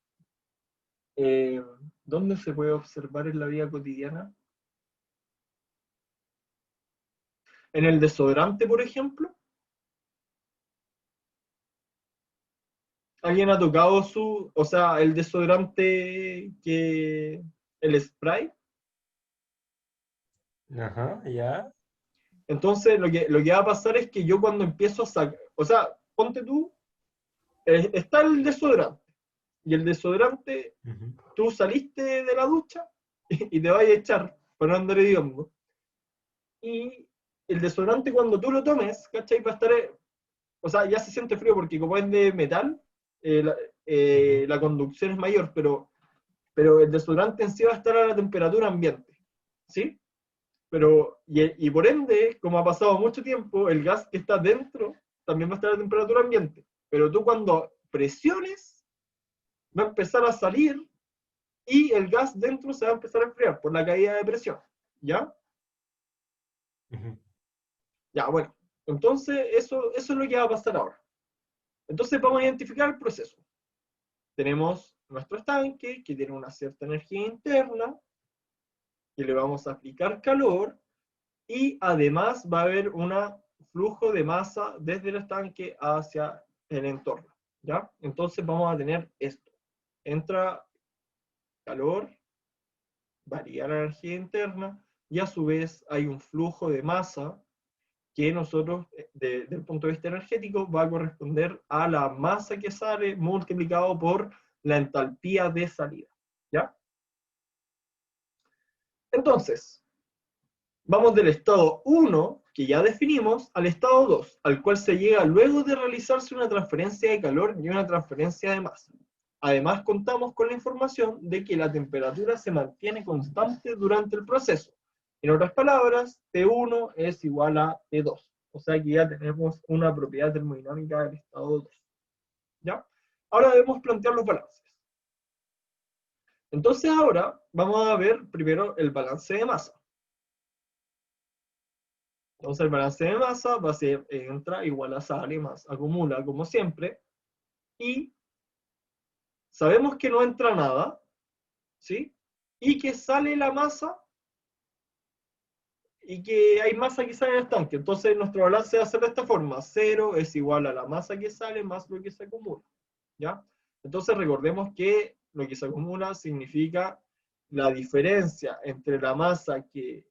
Speaker 1: eh, ¿dónde se puede observar en la vida cotidiana? En el desodorante, por ejemplo. ¿Alguien ha tocado o sea, el desodorante el spray?
Speaker 3: Ajá, ya.
Speaker 1: Entonces, lo que va a pasar es que yo cuando empiezo a sacar, o sea, ponte tú, está el desodorante, y el desodorante,
Speaker 3: Ujú.
Speaker 1: tú saliste de la ducha y te vas a echar para no andar hediondo. Y el desodorante cuando tú lo tomes, ¿cachai? Va a estar, o sea, ya se siente frío porque como es de metal,
Speaker 3: Ujú.
Speaker 1: la conducción es mayor, pero el desodorante en sí va a estar a la temperatura ambiente, ¿sí? Y por ende, como ha pasado mucho tiempo, el gas que está dentro también va a estar a temperatura ambiente. Pero tú cuando presiones, va a empezar a salir y el gas dentro se va a empezar a enfriar por la caída de presión. ¿Ya?
Speaker 3: Ujú.
Speaker 1: Ya, bueno. Entonces, eso es lo que va a pasar ahora. Entonces, vamos a identificar el proceso. Tenemos nuestro estanque que tiene una cierta energía interna, que le vamos a aplicar calor, y además va a haber un flujo de masa desde el estanque hacia el entorno. ¿Ya? Entonces vamos a tener esto. Entra calor, varía la energía interna, y a su vez hay un flujo de masa que nosotros, desde el punto de vista energético, va a corresponder a la masa que sale multiplicado por la entalpía de salida. ¿Ya? Entonces, vamos del estado 1, que ya definimos, al estado 2, al cual se llega luego de realizarse una transferencia de calor y una transferencia de masa. Además, contamos con la información de que la temperatura se mantiene constante durante el proceso. En otras palabras, T1 es igual a T2. O sea que ya tenemos una propiedad termodinámica del estado 2. ¿Ya? Ahora debemos plantear los balances. Entonces ahora vamos a ver primero el balance de masa. Entonces el balance de masa va a ser entra igual a sale más acumula como siempre. Y sabemos que no entra nada, ¿sí? Y que sale la masa y que hay masa que sale en el estanque. Entonces nuestro balance va a ser de esta forma. 0 es igual a la masa que sale más lo que se acumula. ¿Ya? Entonces recordemos que lo que se acumula significa la diferencia entre la masa que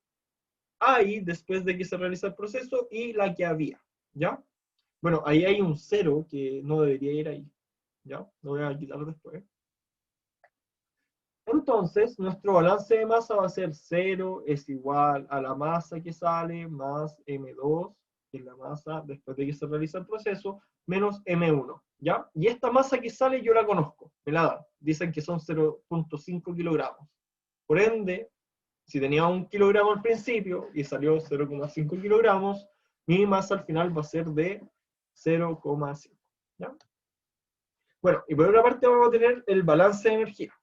Speaker 1: hay después de que se realiza el proceso y la que había. ¿Ya? Bueno, ahí hay un 0 que no debería ir ahí. ¿Ya? Lo voy a quitar después. Entonces, nuestro balance de masa va a ser 0 es igual a la masa que sale más M2, que es la masa después de que se realiza el proceso, menos M1, ¿ya? Y esta masa que sale yo la conozco, me la dan. Dicen que son 0,5 kilogramos. Por ende, si tenía 1 kilogramo al principio y salió 0,5 kilogramos, mi masa al final va a ser de 0,5, ¿ya? Bueno, y por otra parte vamos a tener el balance de energía.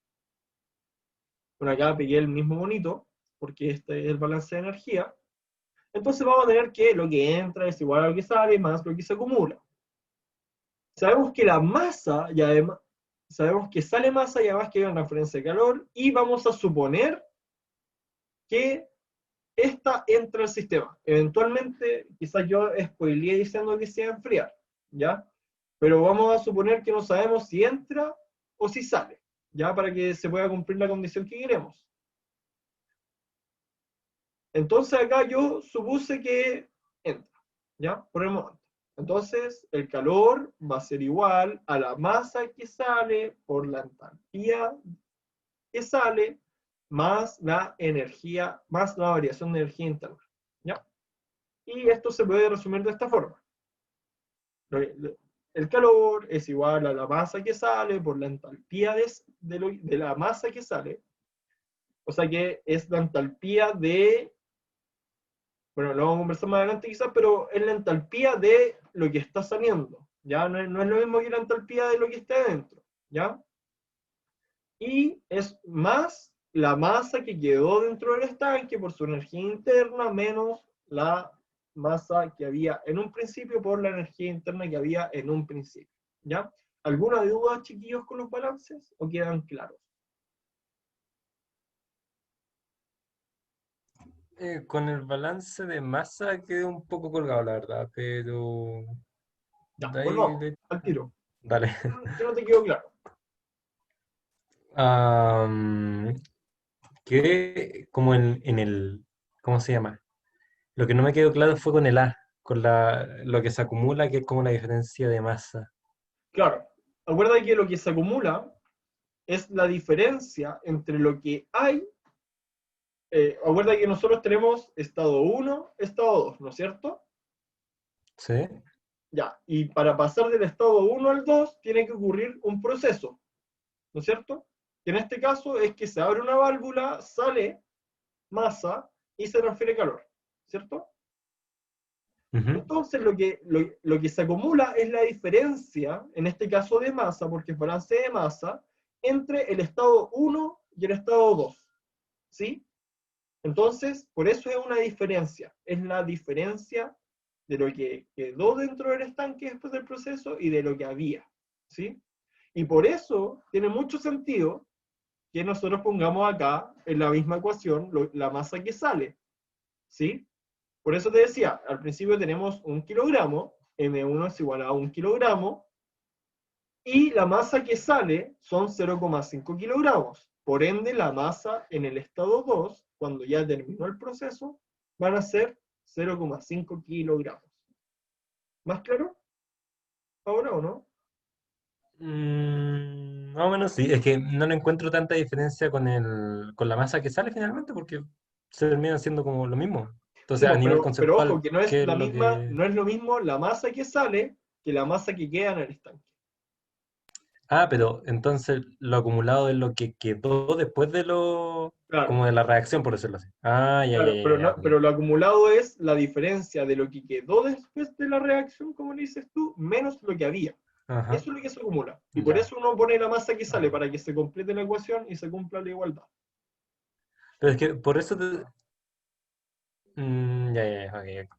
Speaker 1: Bueno, acá pegué el mismo monito, porque este es el balance de energía. Entonces vamos a tener que lo que entra es igual a lo que sale, más lo que se acumula. Sabemos que la masa, y además, sabemos que sale masa y además que hay una transferencia de calor, y vamos a suponer que esta entra al sistema. Eventualmente, quizás yo spoileé diciendo que se va a enfriar, ¿ya? Pero vamos a suponer que no sabemos si entra o si sale, ¿ya? Para que se pueda cumplir la condición que queremos. Entonces acá yo supuse que entra, ¿ya? Por el momento. Entonces el calor va a ser igual a la masa que sale por la entalpía que sale más la energía, más la variación de energía interna, ¿ya? Y esto se puede resumir de esta forma. El calor es igual a la masa que sale por la entalpía de la masa que sale, o sea que es la entalpía de, bueno, lo vamos a conversar más adelante quizás, pero es la entalpía de lo que está saliendo, ¿ya? No es lo mismo que la entalpía de lo que está dentro, ¿ya? Y es más la masa que quedó dentro del estanque por su energía interna menos la masa que había en un principio por la energía interna que había en un principio, ¿ya? ¿Alguna duda, chiquillos, con los balances o quedan claros?
Speaker 3: Con el balance de masa quedé un poco colgado, la verdad, pero
Speaker 1: Ya,
Speaker 3: de ahí,
Speaker 1: volvamos al tiro.
Speaker 3: dale.
Speaker 1: ¿Qué no te quedó claro?
Speaker 3: Am, Quedé como en el, ¿cómo se llama? Lo que no me quedó claro fue con el A, con lo que se acumula, que es como la diferencia de masa.
Speaker 1: Claro, acuerda que lo que se acumula es la diferencia entre lo que hay. Acuerda que nosotros tenemos estado 1, estado 2, ¿no es cierto?
Speaker 3: ¿Sí?
Speaker 1: Ya, y para pasar del estado 1 al 2 tiene que ocurrir un proceso, ¿no es cierto? Que en este caso es que se abre una válvula, sale masa y se transfiere calor, ¿cierto?
Speaker 3: Ujú.
Speaker 1: Entonces lo que se acumula es la diferencia, en este caso de masa, porque es balance de masa, entre el estado 1 y el estado 2, ¿sí? Entonces, por eso es una diferencia. Es la diferencia de lo que quedó dentro del estanque después del proceso y de lo que había, ¿sí? Y por eso tiene mucho sentido que nosotros pongamos acá en la misma ecuación la masa que sale, ¿sí? Por eso te decía, al principio tenemos 1 kilogramo, M1 es igual a 1 kilogramo, y la masa que sale son 0,5 kilogramos. Por ende, la masa en el estado 2, cuando ya terminó el proceso, van a ser 0,5 kilogramos. ¿Más claro? ¿Ahora o no?
Speaker 3: Más o menos sí, es que no le encuentro tanta diferencia con la masa que sale finalmente, porque se terminan siendo como lo mismo.
Speaker 1: Sí,
Speaker 3: Entonces, a
Speaker 1: pues,
Speaker 3: nivel
Speaker 1: pero ojo,
Speaker 3: conceptual,
Speaker 1: que no es
Speaker 3: ¿qué es
Speaker 1: la
Speaker 3: lo
Speaker 1: misma,
Speaker 3: que...?
Speaker 1: no es lo mismo la masa que sale que la masa que queda en el estanque.
Speaker 3: Ah, pero entonces lo acumulado es lo que quedó después de
Speaker 1: Claro,
Speaker 3: como de la reacción, por decirlo así. Ah, ya, ya,
Speaker 1: claro,
Speaker 3: ya, ya, ok.
Speaker 1: pero lo acumulado es la diferencia de lo que quedó después de la reacción, como le dices tú, menos lo que había.
Speaker 3: Ajá,
Speaker 1: Eso es lo que se acumula. Y por
Speaker 3: ya.
Speaker 1: eso uno pone la masa que sale,
Speaker 3: Ok.
Speaker 1: para que se complete la ecuación y se cumpla la igualdad.
Speaker 3: Pero es que por eso ya, ya, ya, ok, ok.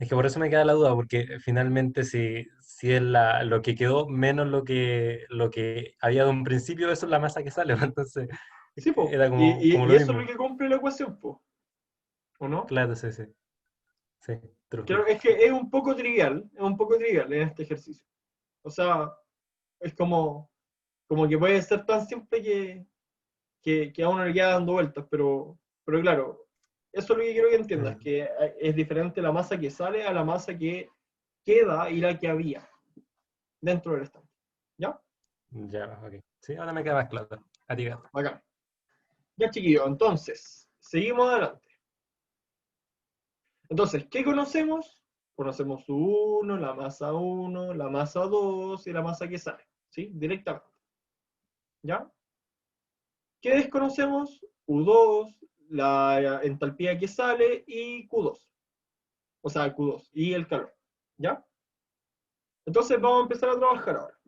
Speaker 3: Es que por eso me queda la duda, porque finalmente si es lo que quedó menos lo que había de un principio, eso es la masa que sale, ¿no? Entonces
Speaker 1: Sí, pues.
Speaker 3: era como
Speaker 1: Y
Speaker 3: lo
Speaker 1: eso es lo
Speaker 3: mismo.
Speaker 1: que cumple la ecuación, pues. ¿O no?
Speaker 3: Claro, sí, sí. Sí, true, true.
Speaker 1: Creo es que es un poco trivial en este ejercicio. O sea, es como que puede ser tan simple que a uno le queda dando vueltas, pero claro, eso es lo que quiero que entiendas,
Speaker 3: Mm,
Speaker 1: que es diferente la masa que sale a la masa que queda y la que había dentro del estanque. ¿Ya?
Speaker 3: ya, ok. Sí, ahora me queda más claro. A ti, gato.
Speaker 1: Bacán. Ya, chiquillos, entonces, seguimos adelante. Entonces, ¿qué conocemos? Conocemos U1, la masa 1, la masa 2 y la masa que sale, ¿sí? Directamente. ¿Ya? ¿Qué desconocemos? U2, la entalpía que sale y Q2. O sea, Q2 y el calor. ¿Ya? Entonces vamos a empezar a trabajar ahora.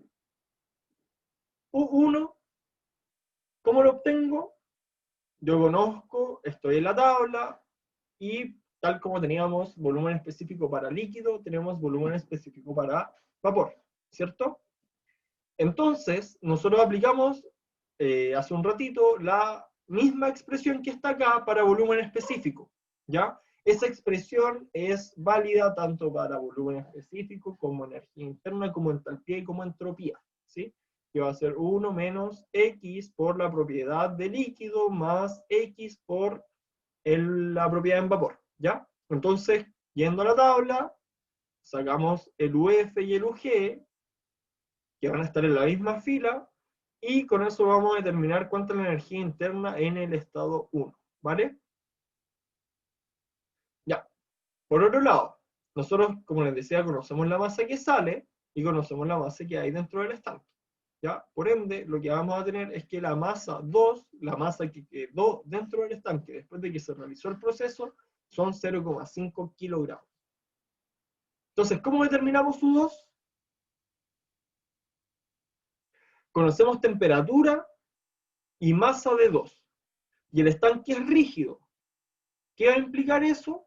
Speaker 1: U1, ¿cómo lo obtengo? Yo conozco, estoy en la tabla y tal como teníamos volumen específico para líquido, tenemos volumen específico para vapor, ¿cierto? Entonces, nosotros aplicamos hace un ratito la misma expresión que está acá para volumen específico, ¿ya? Esa expresión es válida tanto para volumen específico como energía interna, como entalpía y como entropía, ¿sí? Que va a ser 1 menos X por la propiedad de líquido más X por la propiedad en vapor, ¿ya? Entonces, yendo a la tabla, sacamos el UF y el UG, que van a estar en la misma fila, y con eso vamos a determinar cuánta es la energía interna en el estado 1, ¿vale? Ya. Por otro lado, nosotros, como les decía, conocemos la masa que sale y conocemos la masa que hay dentro del estanque, ¿ya? Por ende, lo que vamos a tener es que la masa 2, la masa que quedó dentro del estanque después de que se realizó el proceso, son 0,5 kilogramos. Entonces, ¿cómo determinamos U2? Conocemos temperatura y masa de 2. Y el estanque es rígido. ¿Qué va a implicar eso?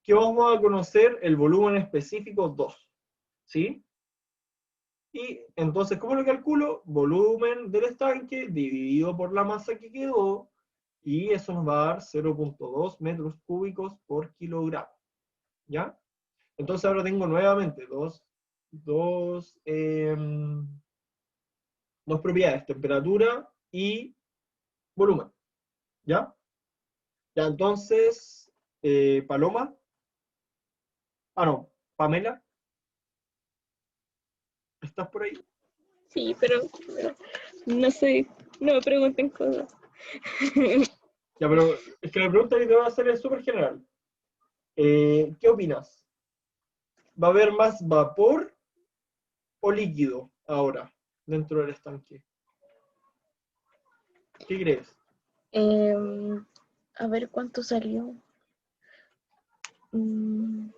Speaker 1: Que vamos a conocer el volumen específico 2. ¿Sí? Y entonces, ¿cómo lo calculo? Volumen del estanque dividido por la masa que quedó, y eso nos va a dar 0,2 metros cúbicos por kilogramo. ¿Ya? Entonces ahora tengo nuevamente dos, dos propiedades, temperatura y volumen. ¿Ya? Ya, entonces, Paloma, no, Pamela, ¿estás por ahí?
Speaker 2: Sí, pero no sé, no me pregunten cosas.
Speaker 1: Ya, pero es que la pregunta que te voy a hacer es súper general. ¿Qué opinas? ¿Va a haber más vapor o líquido ahora dentro del estanque? ¿Qué crees?
Speaker 2: Em, a ver cuánto salió. Mm,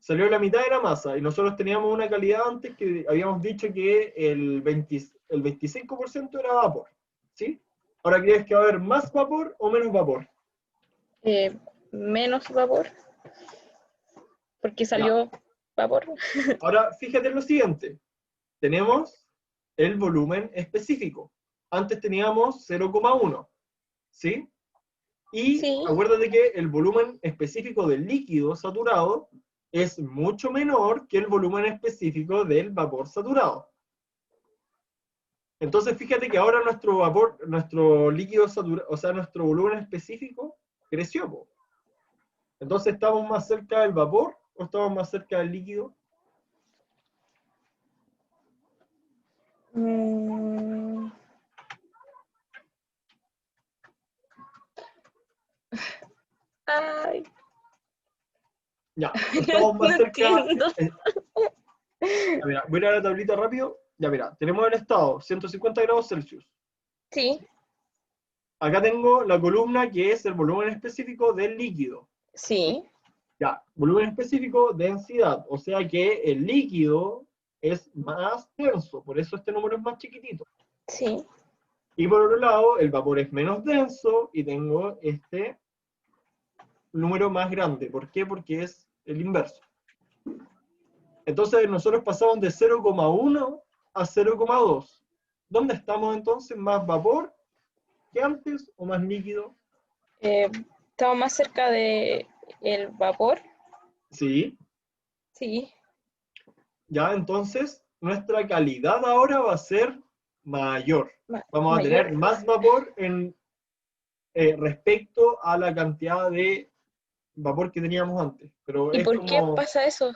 Speaker 1: Salió la mitad de la masa y nosotros teníamos una calidad antes que habíamos dicho que el 25% era vapor. ¿Sí? Ahora, ¿crees que va a haber más vapor o menos vapor?
Speaker 2: eh, menos vapor, porque
Speaker 1: Ya.
Speaker 2: salió vapor.
Speaker 1: Ahora, fíjate en lo siguiente. Tenemos el volumen específico. Antes teníamos 0,1, ¿sí? Y
Speaker 2: Sí,
Speaker 1: acuérdate que el volumen específico del líquido saturado es mucho menor que el volumen específico del vapor saturado. Entonces, fíjate que ahora nuestro vapor, nuestro líquido saturado, o sea, nuestro volumen específico creció, po. Entonces, ¿estamos más cerca del vapor o estamos más cerca del líquido?
Speaker 2: Mm, Ay,
Speaker 1: Ya, estamos
Speaker 2: no
Speaker 1: más cerca.
Speaker 2: entiendo.
Speaker 1: Ya, mira, voy a ir a la tablita rápido. Ya, mira, tenemos el estado 150 grados Celsius.
Speaker 2: Sí,
Speaker 1: Acá tengo la columna que es el volumen específico del líquido.
Speaker 2: sí,
Speaker 1: Ya, volumen específico, densidad. O sea que el líquido es más denso, por eso este número es más chiquitito.
Speaker 2: sí.
Speaker 1: Y por otro lado, el vapor es menos denso y tengo este número más grande. ¿Por qué? Porque es el inverso. Entonces nosotros pasamos de 0,1 a 0,2. ¿Dónde estamos entonces? ¿Más vapor que antes o más líquido?
Speaker 2: Estamos más cerca de el vapor.
Speaker 1: Sí.
Speaker 2: Sí.
Speaker 1: Ya, entonces nuestra calidad ahora va a ser mayor. Vamos a
Speaker 2: Mayor.
Speaker 1: tener más vapor respecto a la cantidad de vapor que teníamos antes. Pero
Speaker 2: ¿Y
Speaker 1: es
Speaker 2: por qué
Speaker 1: como,
Speaker 2: pasa eso?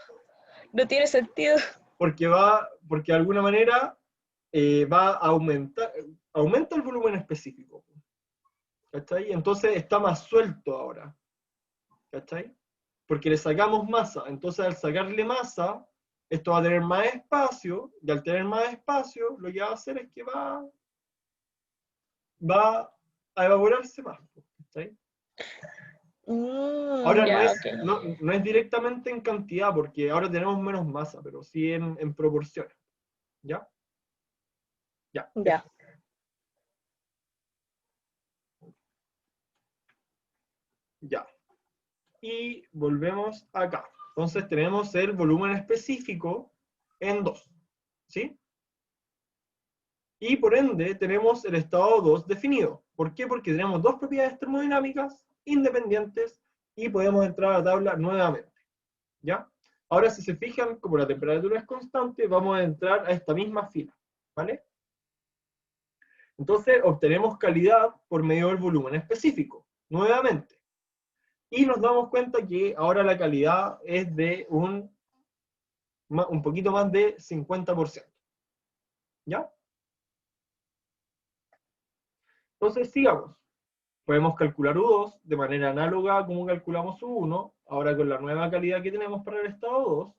Speaker 2: No tiene sentido.
Speaker 1: porque de alguna manera va a aumenta el volumen específico. ¿Cachai? Entonces está más suelto ahora. ¿Cachai? Porque le sacamos masa. Entonces al sacarle masa, esto va a tener más espacio, y al tener más espacio, lo que va a hacer es que va a evaporarse más. ¿Cachai? Ahora no
Speaker 2: Ya,
Speaker 1: es,
Speaker 2: ok.
Speaker 1: no es directamente en cantidad, porque ahora tenemos menos masa, pero sí en proporciones. ¿Ya? Ya,
Speaker 2: Ya.
Speaker 1: eso. Ya. Y volvemos acá. Entonces tenemos el volumen específico en 2. ¿Sí? Y por ende tenemos el estado 2 definido. ¿Por qué? Porque tenemos dos propiedades termodinámicas independientes y podemos entrar a la tabla nuevamente. ¿Ya? Ahora si se fijan, como la temperatura es constante, vamos a entrar a esta misma fila. ¿Vale? Entonces obtenemos calidad por medio del volumen específico, nuevamente. Y nos damos cuenta que ahora la calidad es de un poquito más de 50%. ¿Ya? Entonces sigamos. Podemos calcular U2 de manera análoga a como calculamos U1, ahora con la nueva calidad que tenemos para el estado 2,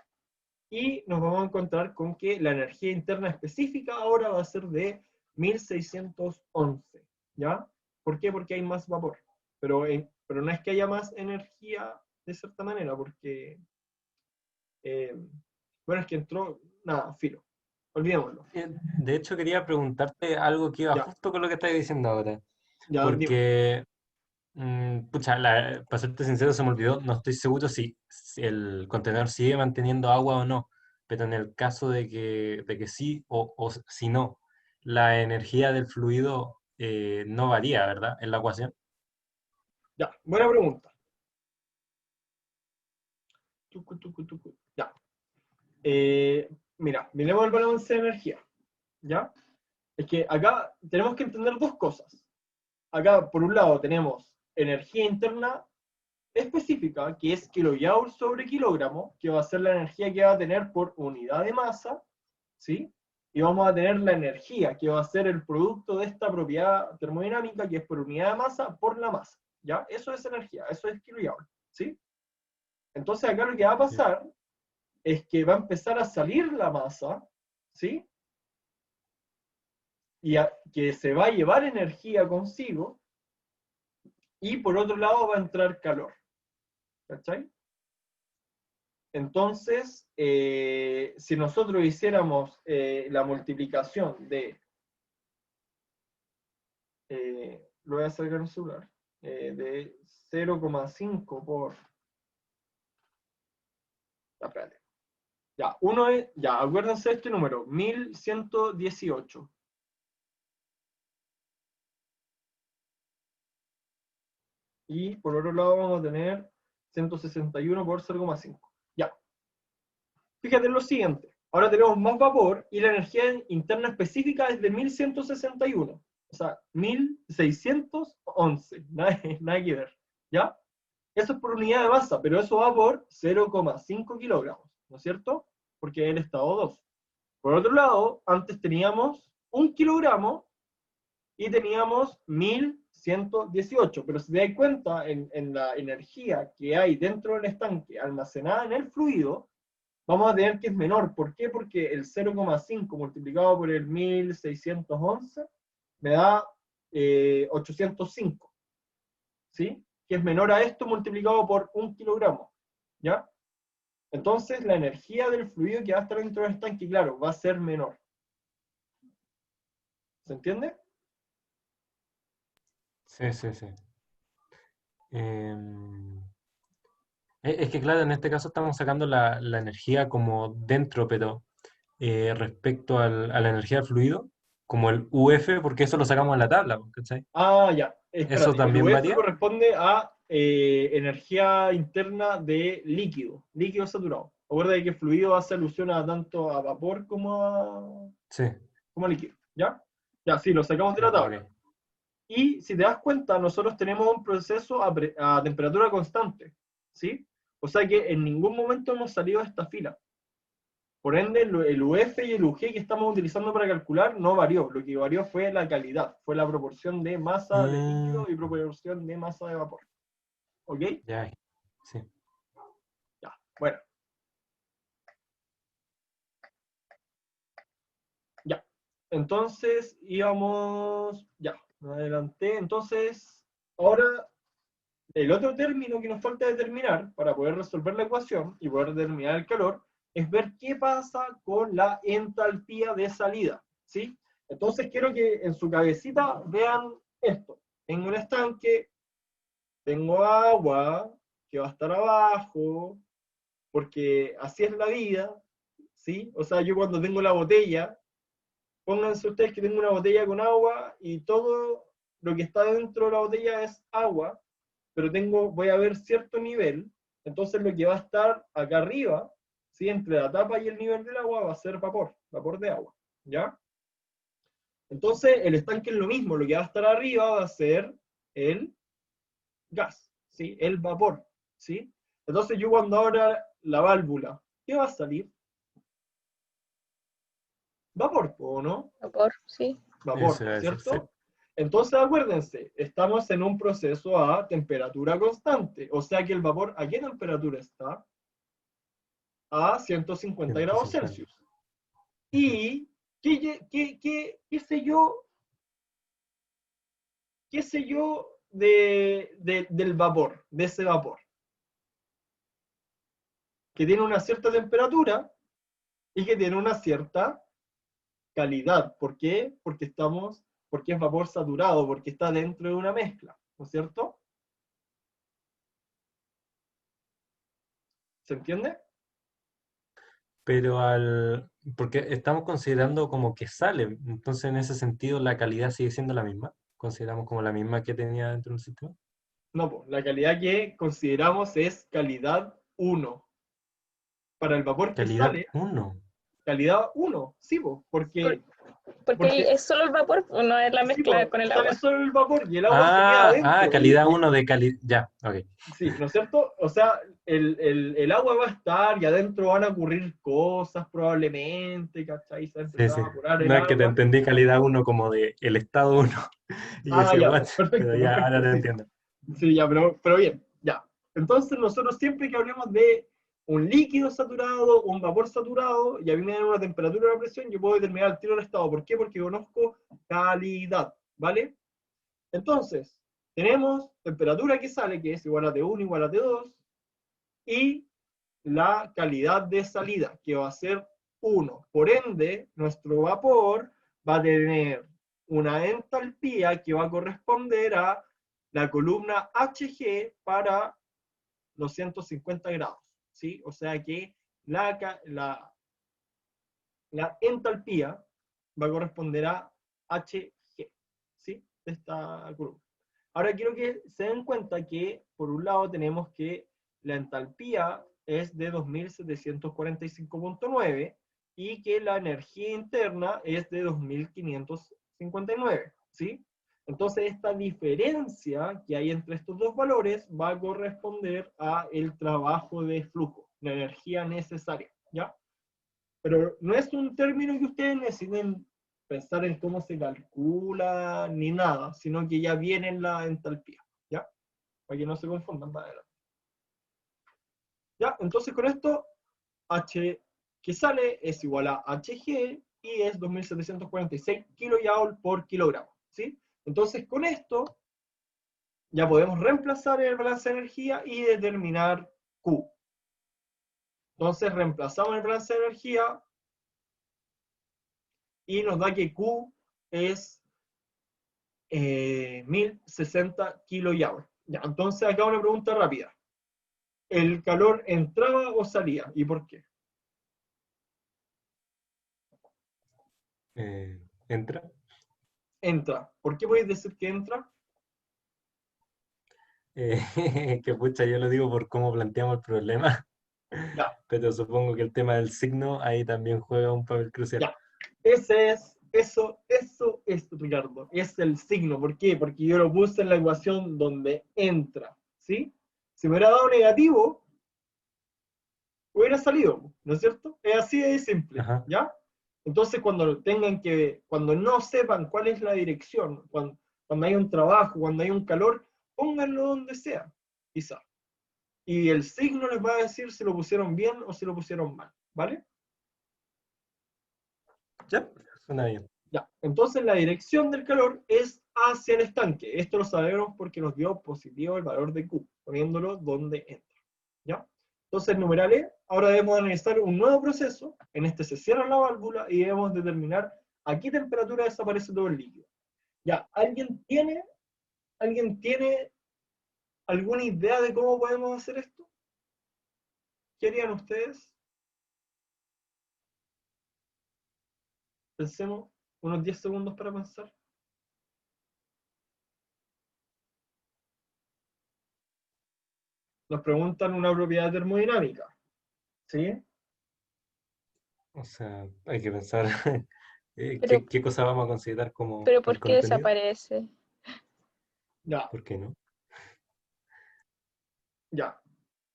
Speaker 1: y nos vamos a encontrar con que la energía interna específica ahora va a ser de 1611, ¿ya? ¿Por qué? Porque hay más vapor, pero no es que haya más energía de cierta manera, porque, bueno, es que entró, nada, filo, olvidémoslo.
Speaker 3: De hecho, quería preguntarte algo que iba
Speaker 1: Ya,
Speaker 3: justo con lo que estás diciendo ahora.
Speaker 1: ya, dime.
Speaker 3: Porque, pucha, para serte sincero, se me olvidó. No estoy seguro si el contenedor sigue manteniendo agua o no. Pero en el caso de que sí o si no, la energía del fluido no varía, ¿verdad? En la ecuación.
Speaker 1: Ya, buena pregunta. Ya. Mira, miremos el balance de energía, ¿ya? Es que acá tenemos que entender dos cosas. Acá, por un lado, tenemos energía interna específica, que es kilojoule sobre kilogramo, que va a ser la energía que va a tener por unidad de masa, ¿sí? Y vamos a tener la energía, que va a ser el producto de esta propiedad termodinámica, que es por unidad de masa por la masa, ¿ya? Eso es energía, eso es kilojoule, ¿sí? Entonces acá lo que va a
Speaker 3: Sí.
Speaker 1: pasar es que va a empezar a salir la masa, ¿sí? Y que se va a llevar energía consigo, y por otro lado va a entrar calor. ¿Cachai? Entonces, si nosotros hiciéramos la multiplicación de, lo voy a sacar en el celular, de 0,5 por, ya, espérate, ya, uno es, ya, acuérdense de este número, 1118. Y por otro lado vamos a tener 161 por 0,5. Ya. Fíjate en lo siguiente. Ahora tenemos más vapor y la energía interna específica es de 1161. O sea, 1611. Nada que ver. ¿Ya? Eso es por unidad de masa, pero eso va por 0,5 kilogramos. ¿No es cierto? Porque es el estado 2. Por otro lado, antes teníamos 1 kilogramo y teníamos 1118. Pero si te das cuenta, en la energía que hay dentro del estanque almacenada en el fluido, vamos a tener que es menor. ¿Por qué? Porque el 0,5 multiplicado por el 1611 me da 805. ¿Sí? Que es menor a esto multiplicado por 1 kilogramo. ¿Ya? Entonces, la energía del fluido que va a estar dentro del estanque, claro, va a ser menor. ¿Se entiende?
Speaker 3: Sí, sí, sí. Em, es que claro, en este caso estamos sacando la energía como dentro, pero respecto a la energía del fluido, como el UF, porque eso lo sacamos en la tabla, ¿cachai?
Speaker 1: Ah, ya.
Speaker 3: ¿Eso
Speaker 1: Espérate. El
Speaker 3: también
Speaker 1: UF
Speaker 3: varía?
Speaker 1: corresponde a energía interna de líquido, líquido saturado. Recuerda que fluido hace alusión a tanto a vapor
Speaker 3: Sí,
Speaker 1: como a líquido. ¿Ya? Ya, sí, lo sacamos de
Speaker 3: ya,
Speaker 1: la tabla.
Speaker 3: ok.
Speaker 1: Y si te das cuenta, nosotros tenemos un proceso a temperatura constante. ¿Sí? O sea que en ningún momento hemos salido de esta fila. Por ende, el UF y el UG que estamos utilizando para calcular no varió. Lo que varió fue la calidad, fue la proporción de masa de
Speaker 3: Mm,
Speaker 1: líquido y proporción de masa de vapor. ¿Ok?
Speaker 3: ya, sí.
Speaker 1: Ya, bueno. Ya. Entonces, íbamos... Ya, me adelanté. Entonces, ahora, el otro término que nos falta determinar para poder resolver la ecuación y poder determinar el calor es ver qué pasa con la entalpía de salida. ¿Sí? Entonces, quiero que en su cabecita vean esto. Tengo un estanque, tengo agua que va a estar abajo, porque así es la vida, ¿sí? O sea, yo cuando tengo la botella, pónganse ustedes que tengo una botella con agua y todo lo que está dentro de la botella es agua, pero voy a ver cierto nivel, entonces lo que va a estar acá arriba, ¿sí? Entre la tapa y el nivel del agua va a ser vapor, vapor de agua, ¿ya? Entonces el estanque es lo mismo, lo que va a estar arriba va a ser el gas, ¿sí? El vapor, ¿sí? Entonces yo cuando abra la válvula, ¿qué va a salir? Vapor, ¿o no?
Speaker 2: Vapor, sí.
Speaker 3: Eso
Speaker 1: Vapor,
Speaker 3: iba a decir, sí.
Speaker 1: ¿cierto? Entonces acuérdense, estamos en un proceso a temperatura constante, o sea que el vapor, ¿a qué temperatura está? A 150 grados
Speaker 3: 150.
Speaker 1: Celsius.
Speaker 3: Ujú.
Speaker 1: Y, ¿qué sé yo del vapor, de ese vapor? Que tiene una cierta temperatura y que tiene una cierta calidad. ¿Por qué? Porque es vapor saturado, porque está dentro de una mezcla, ¿no es cierto? ¿Se entiende?
Speaker 3: Pero porque estamos considerando como que sale, entonces en ese sentido la calidad sigue siendo la misma. Consideramos como la misma que tenía dentro del sistema.
Speaker 1: No, pues, la calidad que consideramos es calidad 1. Para el vapor que
Speaker 3: Calidad
Speaker 1: sale,
Speaker 3: 1.
Speaker 1: calidad 1, sí, pues,
Speaker 2: Por-
Speaker 1: porque,
Speaker 2: porque
Speaker 1: porque
Speaker 2: es solo el vapor, o no es la
Speaker 1: sí,
Speaker 2: mezcla
Speaker 1: pues,
Speaker 2: con el
Speaker 1: sale
Speaker 2: agua.
Speaker 1: solo el vapor y el agua se queda adentro.
Speaker 3: Calidad 1 de calidad. Ya, ok.
Speaker 1: Sí, ¿no es cierto? O sea, el agua va a estar y adentro van a ocurrir cosas probablemente, ¿cachai? Se va a
Speaker 3: Sí,
Speaker 1: empezar
Speaker 3: sí.
Speaker 1: a evaporar el
Speaker 3: No es que te
Speaker 1: agua.
Speaker 3: entendí calidad 1 como de el estado 1. Y yo
Speaker 1: Ah,
Speaker 3: decía,
Speaker 1: ya,
Speaker 3: what? Pero
Speaker 1: perfecto,
Speaker 3: ya, ahora
Speaker 1: perfecto,
Speaker 3: te
Speaker 1: sí.
Speaker 3: entiendo.
Speaker 1: Sí, ya, pero bien, ya. Entonces nosotros siempre que hablemos de un líquido saturado, un vapor saturado, y a mí me dan una temperatura o una presión, yo puedo determinar el tiro del estado. ¿Por qué? Porque conozco calidad, ¿vale? Entonces, tenemos temperatura que sale, que es igual a T1 igual a T2, y la calidad de salida, que va a ser 1. Por ende, nuestro vapor va a tener una entalpía que va a corresponder a la columna Hg para los 150 grados, ¿sí? O sea que la entalpía va a corresponder a Hg, ¿sí? De esta columna. Ahora quiero que se den cuenta que, por un lado, tenemos que la entalpía es de 2745.9 y que la energía interna es de 2559, ¿sí? Entonces, esta diferencia que hay entre estos dos valores va a corresponder a el trabajo de flujo, la energía necesaria, ¿ya? Pero no es un término que ustedes necesiten pensar en cómo se calcula ni nada, sino que ya viene en la entalpía, ¿ya? Para que no se confundan más adelante. ¿Ya? Entonces con esto, H que sale es igual a Hg y es 2746 kilojoule por kilogramo, ¿sí? Entonces con esto ya podemos reemplazar el balance de energía y determinar Q. Entonces reemplazamos el balance de energía y nos da que Q es 1060 kilojoule. Ya, entonces acá una pregunta rápida. ¿El calor entraba o salía? ¿Y por qué?
Speaker 3: Entra.
Speaker 1: Entra. ¿Por qué podéis decir que entra?
Speaker 3: Que pucha, yo lo digo por cómo planteamos el problema,
Speaker 1: Ya,
Speaker 3: pero supongo que el tema del signo ahí también juega un papel crucial.
Speaker 1: ya. Eso es, Ricardo, es el signo. ¿Por qué? Porque yo lo puse en la ecuación donde entra, ¿sí? Si me hubiera dado negativo, hubiera salido, ¿no es cierto? Es así de simple,
Speaker 3: Ajá.
Speaker 1: ¿ya? Entonces cuando no sepan cuál es la dirección, cuando hay un trabajo, cuando hay un calor, pónganlo donde sea, quizá. Y el signo les va a decir si lo pusieron bien o si lo pusieron mal, ¿vale?
Speaker 3: Ya, suena bien.
Speaker 1: Ya, entonces la dirección del calor es hacia el estanque. Esto lo sabemos porque nos dio positivo el valor de Q, poniéndolo donde entra. ¿Ya? Entonces, numeral E, ahora debemos analizar un nuevo proceso. En este se cierra la válvula y debemos determinar a qué temperatura desaparece todo el líquido. Ya, ¿alguien tiene alguna idea de cómo podemos hacer esto? ¿Qué harían ustedes? Pensemos unos 10 segundos para pensar. Nos preguntan una propiedad termodinámica, ¿sí?
Speaker 3: O sea, hay que pensar
Speaker 2: Pero,
Speaker 3: qué cosa vamos a considerar como
Speaker 2: pero
Speaker 3: el
Speaker 2: ¿por qué
Speaker 3: contenido.
Speaker 2: desaparece?
Speaker 1: Ya,
Speaker 3: ¿Por qué no?
Speaker 1: ya.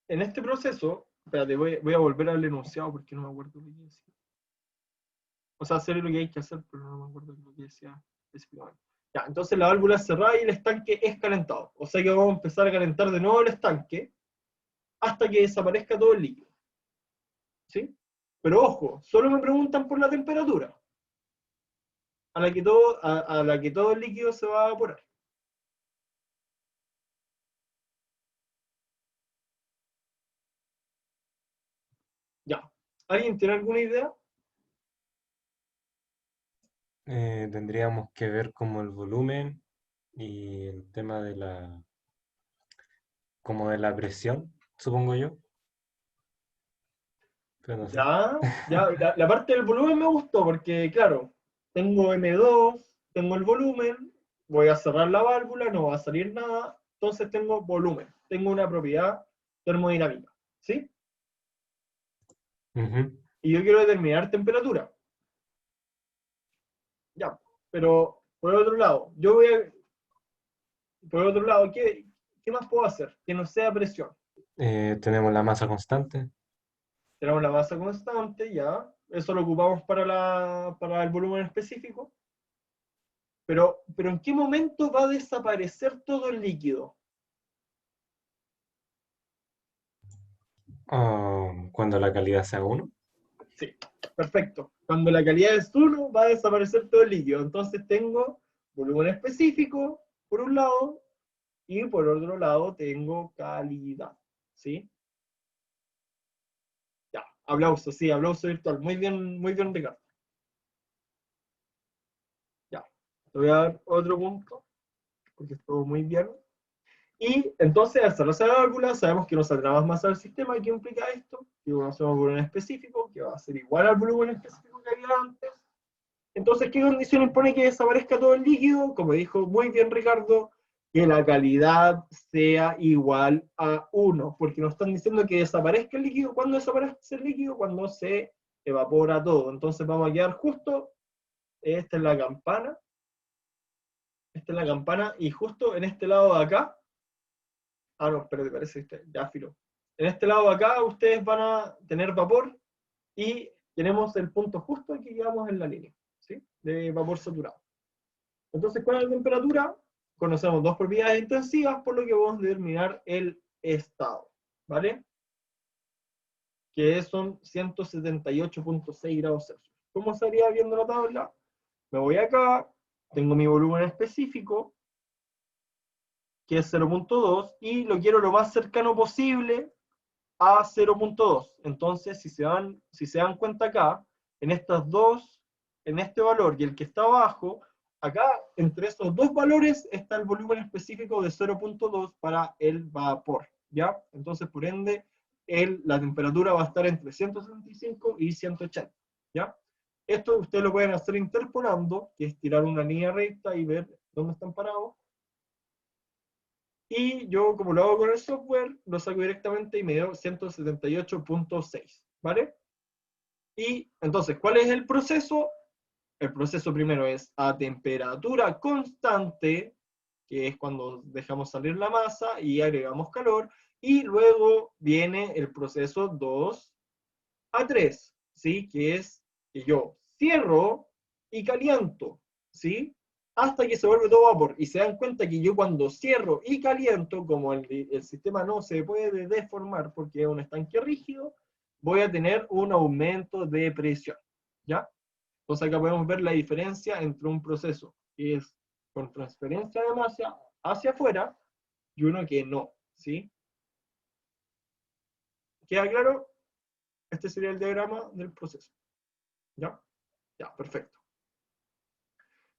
Speaker 1: En este proceso, espérate, voy a volver al enunciado porque no me acuerdo lo que decía. O sea, hacer lo que hay que hacer, pero no me acuerdo lo que decía específicamente. Ya, entonces la válvula es cerrada y el estanque es calentado. O sea que vamos a empezar a calentar de nuevo el estanque hasta que desaparezca todo el líquido. ¿Sí? Pero ojo, solo me preguntan por la temperatura a la que todo el líquido se va a evaporar. Ya. ¿Alguien tiene alguna idea?
Speaker 3: Tendríamos que ver como el volumen y el tema como de la presión, supongo yo, pero no sé.
Speaker 1: Ya, la parte del volumen me gustó porque, claro, tengo M2, tengo el volumen, voy a cerrar la válvula, no va a salir nada, entonces tengo volumen, tengo una propiedad termodinámica, ¿sí?
Speaker 3: Ujú.
Speaker 1: Y yo quiero determinar temperatura. Ya, pero por otro lado, ¿qué más puedo hacer? Que no sea presión.
Speaker 3: Tenemos la masa constante.
Speaker 1: Tenemos la masa constante, ya, eso lo ocupamos para el volumen específico. Pero ¿en qué momento va a desaparecer todo el líquido?
Speaker 3: Cuando la calidad sea 1.
Speaker 1: Sí, perfecto. Cuando la calidad es 1, va a desaparecer todo el líquido. Entonces tengo volumen específico, por un lado, y por otro lado tengo calidad. ¿Sí? Ya, aplauso, sí, aplauso virtual. Muy bien, Ricardo. Ya, te voy a dar otro punto, porque estuvo muy bien. Y entonces, al cerrarse la válvula, sabemos que no saldrá más masa del sistema. ¿Y qué implica esto? Que conocemos un volumen específico, que va a ser igual al volumen específico que había antes. Entonces, ¿qué condición impone que desaparezca todo el líquido? Como dijo muy bien Ricardo, que la calidad sea igual a 1, porque nos están diciendo que desaparezca el líquido. ¿Cuándo desaparece el líquido? Cuando se evapora todo. Entonces vamos a quedar justo, esta es la campana, y justo en este lado de acá, no, pero te parece que ya filo. En este lado de acá ustedes van a tener vapor y tenemos el punto justo aquí, quedamos en la línea. ¿sí? De vapor saturado. Entonces, ¿cuál es la temperatura? Conocemos dos propiedades intensivas, por lo que vamos a determinar el estado, ¿vale? Que son 178.6 grados Celsius. ¿Cómo estaría viendo la tabla? Me voy acá, tengo mi volumen específico, que es 0.2, y lo quiero lo más cercano posible a 0.2. Entonces, si se dan cuenta acá, en estas dos, en este valor y el que está abajo, acá, entre estos dos valores, está el volumen específico de 0.2 para el vapor, ¿ya? Entonces, por ende, la temperatura va a estar entre 175 y 180, ¿ya? Esto ustedes lo pueden hacer interpolando, que es tirar una línea recta y ver dónde están parados. Y yo, como lo hago con el software, lo saco directamente y me dio 178.6, ¿vale? Y entonces, ¿cuál es el proceso? El proceso primero es a temperatura constante, que es cuando dejamos salir la masa y agregamos calor, y luego viene el proceso 2 a 3, ¿sí? Que es que yo cierro y caliento, ¿sí? Hasta que se vuelve todo vapor. Y se dan cuenta que yo cuando cierro y caliento, como el sistema no se puede deformar porque es un estanque rígido, voy a tener un aumento de presión, ¿ya? Entonces acá podemos ver la diferencia entre un proceso que es con transferencia de masa hacia afuera y uno que no, ¿sí? ¿Queda claro? Este sería el diagrama del proceso. ¿Ya? Ya, perfecto.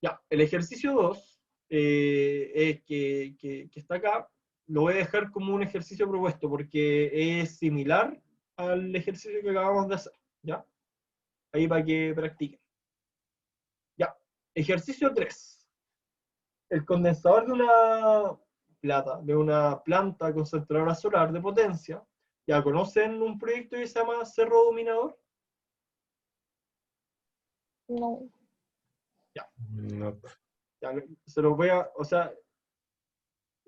Speaker 1: Ya, el ejercicio 2, que está acá, lo voy a dejar como un ejercicio propuesto porque es similar al ejercicio que acabamos de hacer. ¿Ya? Ahí para que practiquen. Ya, ejercicio 3. El condensador de una planta concentradora solar de potencia. ¿Ya conocen un proyecto que se llama Cerro Dominador?
Speaker 2: No.
Speaker 3: No.
Speaker 1: Ya, se los voy a, o sea,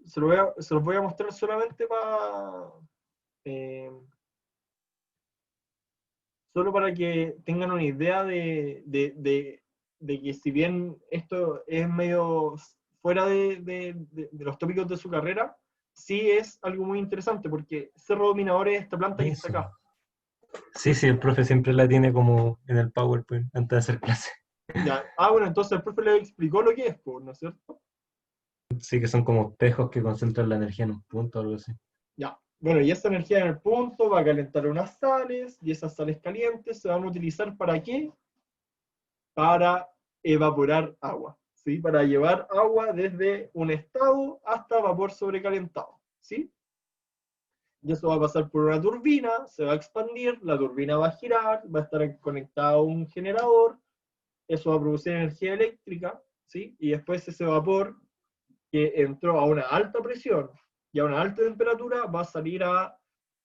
Speaker 1: se los voy a mostrar solamente eh, solo para que tengan una idea de que si bien esto es medio fuera de los tópicos de su carrera, sí es algo muy interesante, porque Cerro Dominador es esta planta que está
Speaker 3: Eso.
Speaker 1: acá.
Speaker 3: Sí, sí, el profe siempre la tiene como en el PowerPoint antes de hacer clase.
Speaker 1: Ya. Ah, bueno, entonces el profe le explicó lo que es, pues, ¿no es cierto?
Speaker 3: Sí, que son como espejos que concentran la energía en un punto o algo así.
Speaker 1: Ya. Bueno, y esa energía en el punto va a calentar unas sales, y esas sales calientes se van a utilizar ¿para qué? Para evaporar agua, ¿sí? Para llevar agua desde un estado hasta vapor sobrecalentado, ¿sí? Y eso va a pasar por una turbina, se va a expandir, la turbina va a girar, va a estar conectada a un generador, eso va a producir energía eléctrica, ¿sí? Y después ese vapor que entró a una alta presión y a una alta temperatura va a salir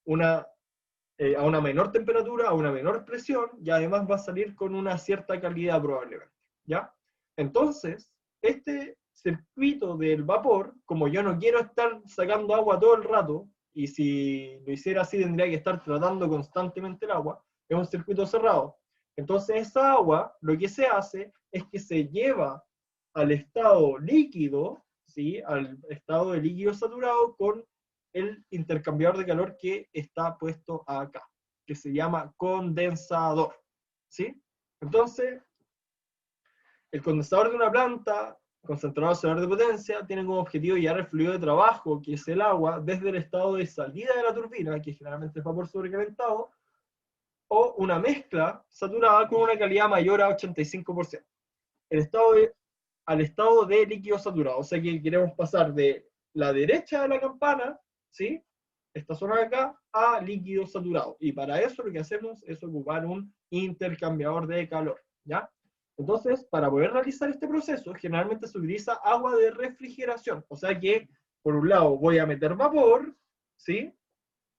Speaker 1: una, a una menor temperatura, a una menor presión, y además va a salir con una cierta calidad probablemente, ¿ya? Entonces, este circuito del vapor, como yo no quiero estar sacando agua todo el rato, y si lo hiciera así tendría que estar tratando constantemente el agua, es un circuito cerrado. Entonces esa agua, lo que se hace es que se lleva al estado líquido, ¿sí? Al estado de líquido saturado con el intercambiador de calor que está puesto acá, que se llama condensador, ¿sí? Entonces, el condensador de una planta, concentrador solar de potencia, tiene como objetivo llevar el fluido de trabajo, que es el agua, desde el estado de salida de la turbina, que generalmente es vapor sobrecalentado, o una mezcla saturada con una calidad mayor a 85%. El estado al estado de líquido saturado, o sea que queremos pasar de la derecha de la campana, ¿sí? Esta zona de acá, a líquido saturado. Y para eso lo que hacemos es ocupar un intercambiador de calor, ¿ya? Entonces, para poder realizar este proceso, generalmente se utiliza agua de refrigeración. O sea que, por un lado, voy a meter vapor, ¿sí?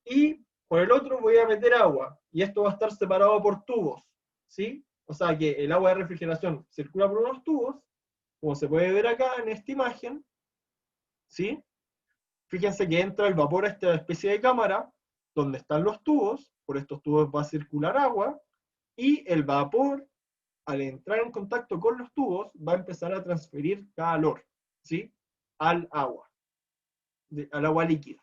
Speaker 1: Y por el otro voy a meter agua. Y esto va a estar separado por tubos, ¿sí? O sea que el agua de refrigeración circula por unos tubos, como se puede ver acá en esta imagen, ¿sí? Fíjense que entra el vapor a esta especie de cámara, donde están los tubos, por estos tubos va a circular agua, y el vapor al entrar en contacto con los tubos, va a empezar a transferir calor, ¿sí? Al agua líquida.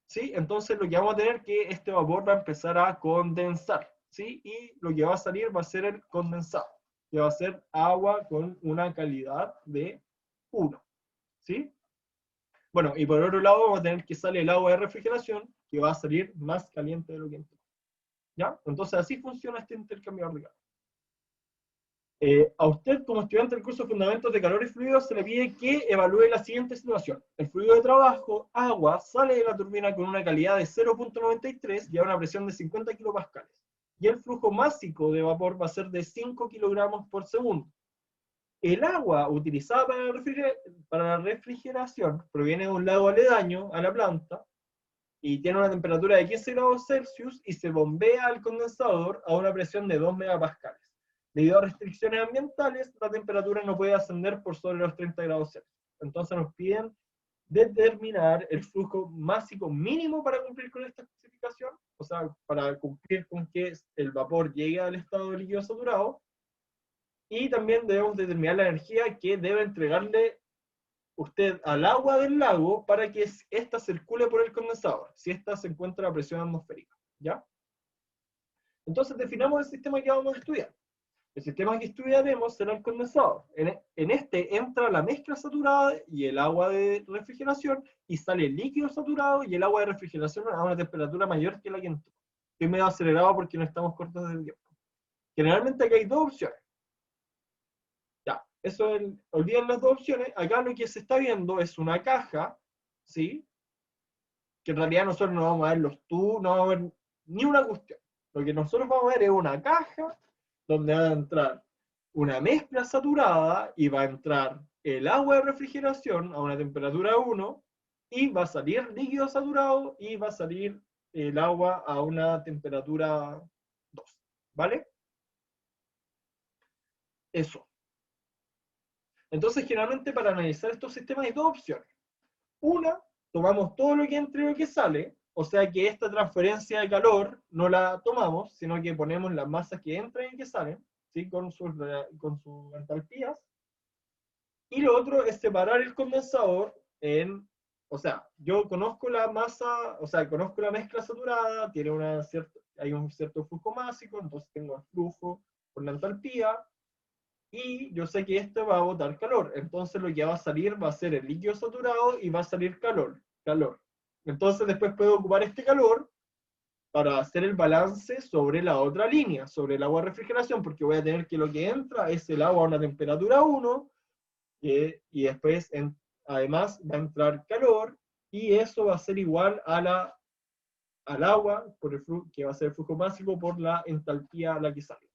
Speaker 1: ¿Sí? Entonces lo que vamos a tener es que este vapor va a empezar a condensar, ¿sí? Y lo que va a salir va a ser el condensado, que va a ser agua con una calidad de 1, ¿sí? Bueno, y por otro lado vamos a tener que sale el agua de refrigeración, que va a salir más caliente de lo que entró, ¿ya? Entonces así funciona este intercambiador de calor. A usted, como estudiante del curso de Fundamentos de Calor y Fluidos, se le pide que evalúe la siguiente situación. El fluido de trabajo, agua, sale de la turbina con una calidad de 0.93 y a una presión de 50 kilopascales. Y el flujo másico de vapor va a ser de 5 kilogramos por segundo. El agua utilizada para la refrigeración proviene de un lago aledaño a la planta y tiene una temperatura de 15 grados Celsius y se bombea al condensador a una presión de 2 megapascales. Debido a restricciones ambientales, la temperatura no puede ascender por sobre los 30 grados Celsius. Entonces nos piden determinar el flujo máximo mínimo para cumplir con esta especificación, o sea, para cumplir con que el vapor llegue al estado de líquido saturado, y también debemos determinar la energía que debe entregarle usted al agua del lago para que ésta circule por el condensador, si ésta se encuentra a presión atmosférica, ¿ya? Entonces definamos el sistema que vamos a estudiar. El sistema que estudiaremos será el condensador. En este entra la mezcla saturada y el agua de refrigeración, y sale el líquido saturado y el agua de refrigeración a una temperatura mayor que la que entró. Estoy medio acelerado porque no estamos cortos de tiempo. Generalmente aquí hay dos opciones. Ya, eso olviden las dos opciones. Acá lo que se está viendo es una caja, ¿sí? Que en realidad nosotros no vamos a ver los tubos, no vamos a ver ni una cuestión. Lo que nosotros vamos a ver es una caja donde va a entrar una mezcla saturada y va a entrar el agua de refrigeración a una temperatura 1 y va a salir líquido saturado y va a salir el agua a una temperatura 2, ¿vale? Eso. Entonces, generalmente para analizar estos sistemas hay dos opciones. Una, tomamos todo lo que entra y lo que sale, o sea que esta transferencia de calor no la tomamos, sino que ponemos las masas que entran y que salen, ¿sí? con sus entalpías. Y lo otro es separar el condensador en, o sea, yo conozco la masa, o sea, conozco la mezcla saturada, tiene hay un cierto flujo másico, entonces tengo el flujo por la entalpía, y yo sé que esto va a botar calor, entonces lo que va a salir va a ser el líquido saturado y va a salir calor. Entonces después puedo ocupar este calor para hacer el balance sobre la otra línea, sobre el agua de refrigeración, porque voy a tener que lo que entra es el agua a una temperatura 1, y después además va a entrar calor, y eso va a ser igual a al agua, que va a ser el flujo máximo por la entalpía a la que sale.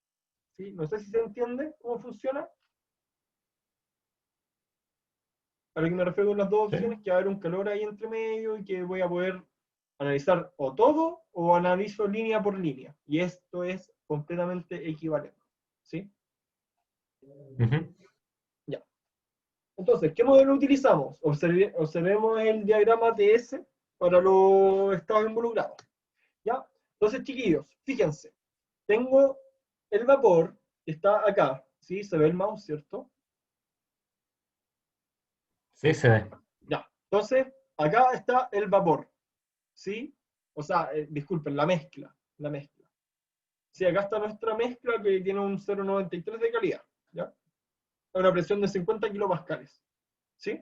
Speaker 1: ¿Sí? No sé si se entiende cómo funciona. A lo que me refiero con las dos opciones, que va a haber un calor ahí entre medio y que voy a poder analizar o todo o analizo línea por línea. Y esto es completamente equivalente. ¿Sí? Ya. Entonces, ¿qué modelo utilizamos? Observemos el diagrama TS para los estados involucrados. ¿Ya? Entonces, chiquillos, fíjense. Tengo el vapor que está acá. ¿Sí? Se ve el mouse, ¿cierto?
Speaker 3: Sí, se ve.
Speaker 1: Ya. Entonces, acá está el vapor. ¿Sí? O sea, disculpen, la mezcla. Sí, acá está nuestra mezcla que tiene un 0,93 de calidad. ¿Ya? A una presión de 50 kilopascales. ¿Sí?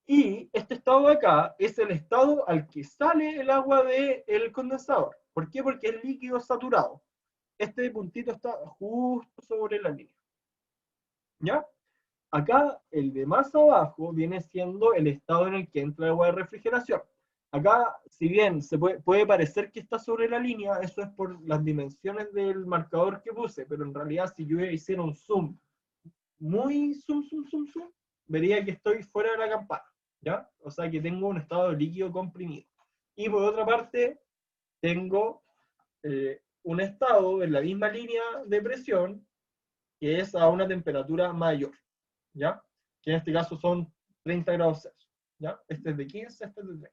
Speaker 1: Y este estado de acá es el estado al que sale el agua del condensador. ¿Por qué? Porque es líquido saturado. Este puntito está justo sobre la línea. ¿Ya? Acá, el de más abajo, viene siendo el estado en el que entra el agua de refrigeración. Acá, si bien puede parecer que está sobre la línea, eso es por las dimensiones del marcador que puse, pero en realidad si yo hiciera un zoom, muy zoom, vería que estoy fuera de la campana, ¿ya? O sea que tengo un estado de líquido comprimido. Y por otra parte, tengo un estado en la misma línea de presión que es a una temperatura mayor, ¿ya? Que en este caso son 30 grados Celsius, ¿ya? Este es de 15, este es de 30.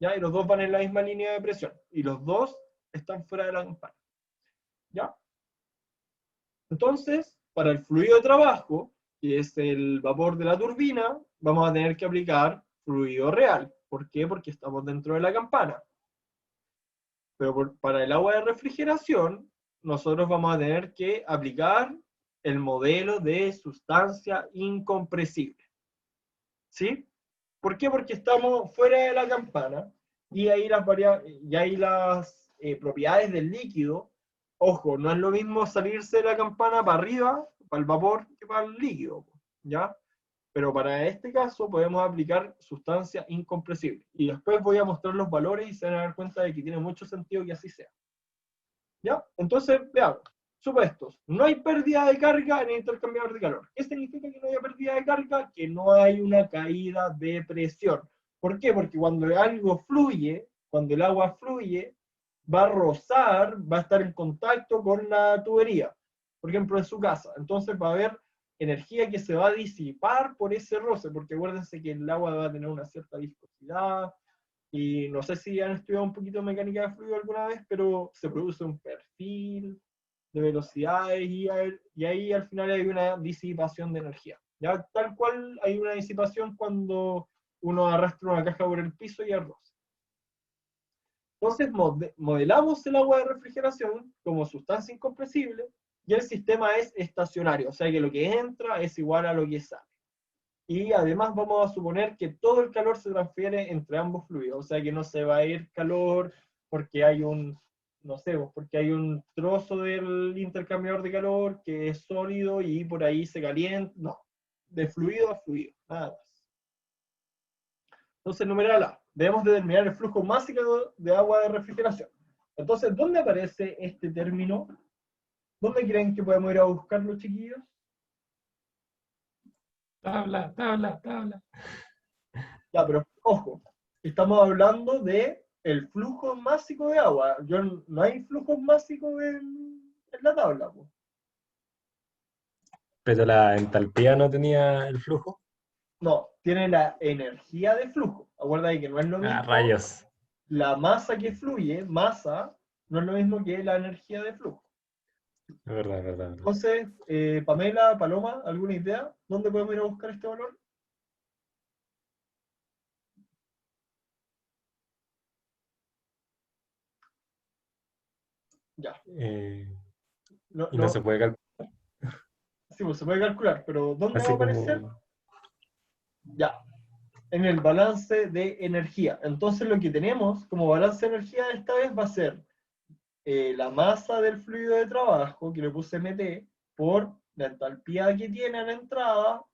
Speaker 1: ¿Ya? Y los dos van en la misma línea de presión. Y los dos están fuera de la campana. ¿Ya? Entonces, para el fluido de trabajo, que es el vapor de la turbina, vamos a tener que aplicar fluido real. ¿Por qué? Porque estamos dentro de la campana. Pero para el agua de refrigeración, nosotros vamos a tener que aplicar el modelo de sustancia incompresible. ¿Sí? ¿Por qué? Porque estamos fuera de la campana y ahí las propiedades del líquido, ojo, no es lo mismo salirse de la campana para arriba, para el vapor, que para el líquido, ¿ya? Pero para este caso podemos aplicar sustancia incompresible. Y después voy a mostrar los valores y se van a dar cuenta de que tiene mucho sentido que así sea. ¿Ya? Entonces, veamos. Supuestos. No hay pérdida de carga en el intercambiador de calor. ¿Qué significa que no haya pérdida de carga? Que no hay una caída de presión. ¿Por qué? Porque cuando algo fluye, cuando el agua fluye, va a rozar, va a estar en contacto con la tubería. Por ejemplo, en su casa. Entonces va a haber energía que se va a disipar por ese roce, porque acuérdense que el agua va a tener una cierta viscosidad, y no sé si han estudiado un poquito de mecánica de fluido alguna vez, pero se produce un perfil de velocidades y ahí al final hay una disipación de energía. ¿Ya? Tal cual hay una disipación cuando uno arrastra una caja por el piso y el roce. Entonces modelamos el agua de refrigeración como sustancia incompresible y el sistema es estacionario, o sea que lo que entra es igual a lo que sale. Y además vamos a suponer que todo el calor se transfiere entre ambos fluidos, o sea que no se va a ir calor porque hay un, no sé, porque hay un trozo del intercambiador de calor que es sólido y por ahí se calienta, no, de fluido a fluido, nada más. Entonces, numeral A, debemos determinar el flujo máximo de agua de refrigeración. Entonces, ¿dónde aparece este término? ¿Dónde creen que podemos ir a buscarlo, chiquillos?
Speaker 3: Tabla, tabla, tabla.
Speaker 1: Ya, pero ojo, estamos hablando de el flujo másico de agua. No hay flujo másico en la tabla, po.
Speaker 3: Pero la entalpía no tenía el flujo.
Speaker 1: No, tiene la energía de flujo. Acuérdate que no es lo
Speaker 3: Ah,
Speaker 1: mismo
Speaker 3: rayos.
Speaker 1: la masa que fluye, masa, no es lo mismo que la energía de flujo.
Speaker 3: Es verdad, es verdad, es verdad.
Speaker 1: Entonces, Pamela, Paloma, ¿alguna idea? ¿Dónde podemos ir a buscar este valor? Ya. No,
Speaker 3: Y no se puede calcular.
Speaker 1: sí, pues se puede calcular, pero ¿dónde va a
Speaker 3: Así
Speaker 1: aparecer?
Speaker 3: como.
Speaker 1: Ya, en el balance de energía. Entonces lo que tenemos como balance de energía esta vez va a ser la masa del fluido de trabajo, que le puse MT, por la entalpía que tiene a la entrada,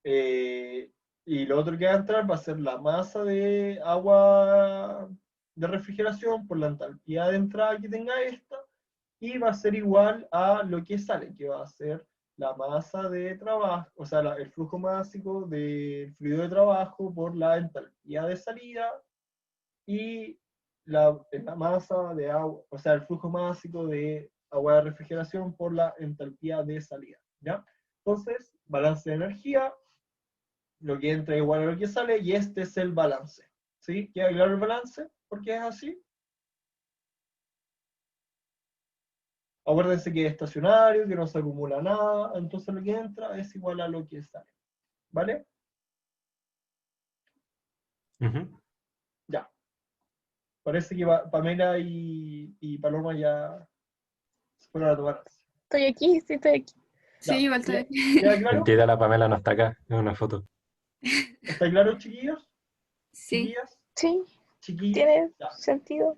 Speaker 1: y lo otro que va a entrar va a ser la masa de agua de refrigeración por la entalpía de entrada que tenga esta, y va a ser igual a lo que sale, que va a ser la masa de trabajo, o sea, el flujo másico del fluido de trabajo por la entalpía de salida y la masa de agua, o sea, el flujo másico de agua de refrigeración por la entalpía de salida, ¿ya? Entonces, balance de energía, lo que entra es igual a lo que sale, y este es el balance, ¿sí? ¿Queda claro el balance? ¿Por qué es así? Acuérdense que es estacionario, que no se acumula nada, entonces lo que entra es igual a lo que sale. ¿Vale?
Speaker 3: Ujú.
Speaker 1: Ya. Parece que Pamela y Paloma ya se fueron a tomar.
Speaker 2: Estoy aquí, sí, estoy aquí.
Speaker 4: Sí,
Speaker 1: Ya.
Speaker 4: igual estoy
Speaker 1: ¿Queda,
Speaker 4: aquí.
Speaker 1: queda claro?
Speaker 3: Mentira, la Pamela no está acá. Es una foto.
Speaker 1: ¿Está claro, chiquillos?
Speaker 4: Sí.
Speaker 1: ¿Chiquillas?
Speaker 2: Sí,
Speaker 1: ¿Chiquillos?
Speaker 2: tiene
Speaker 1: Ya,
Speaker 2: sentido.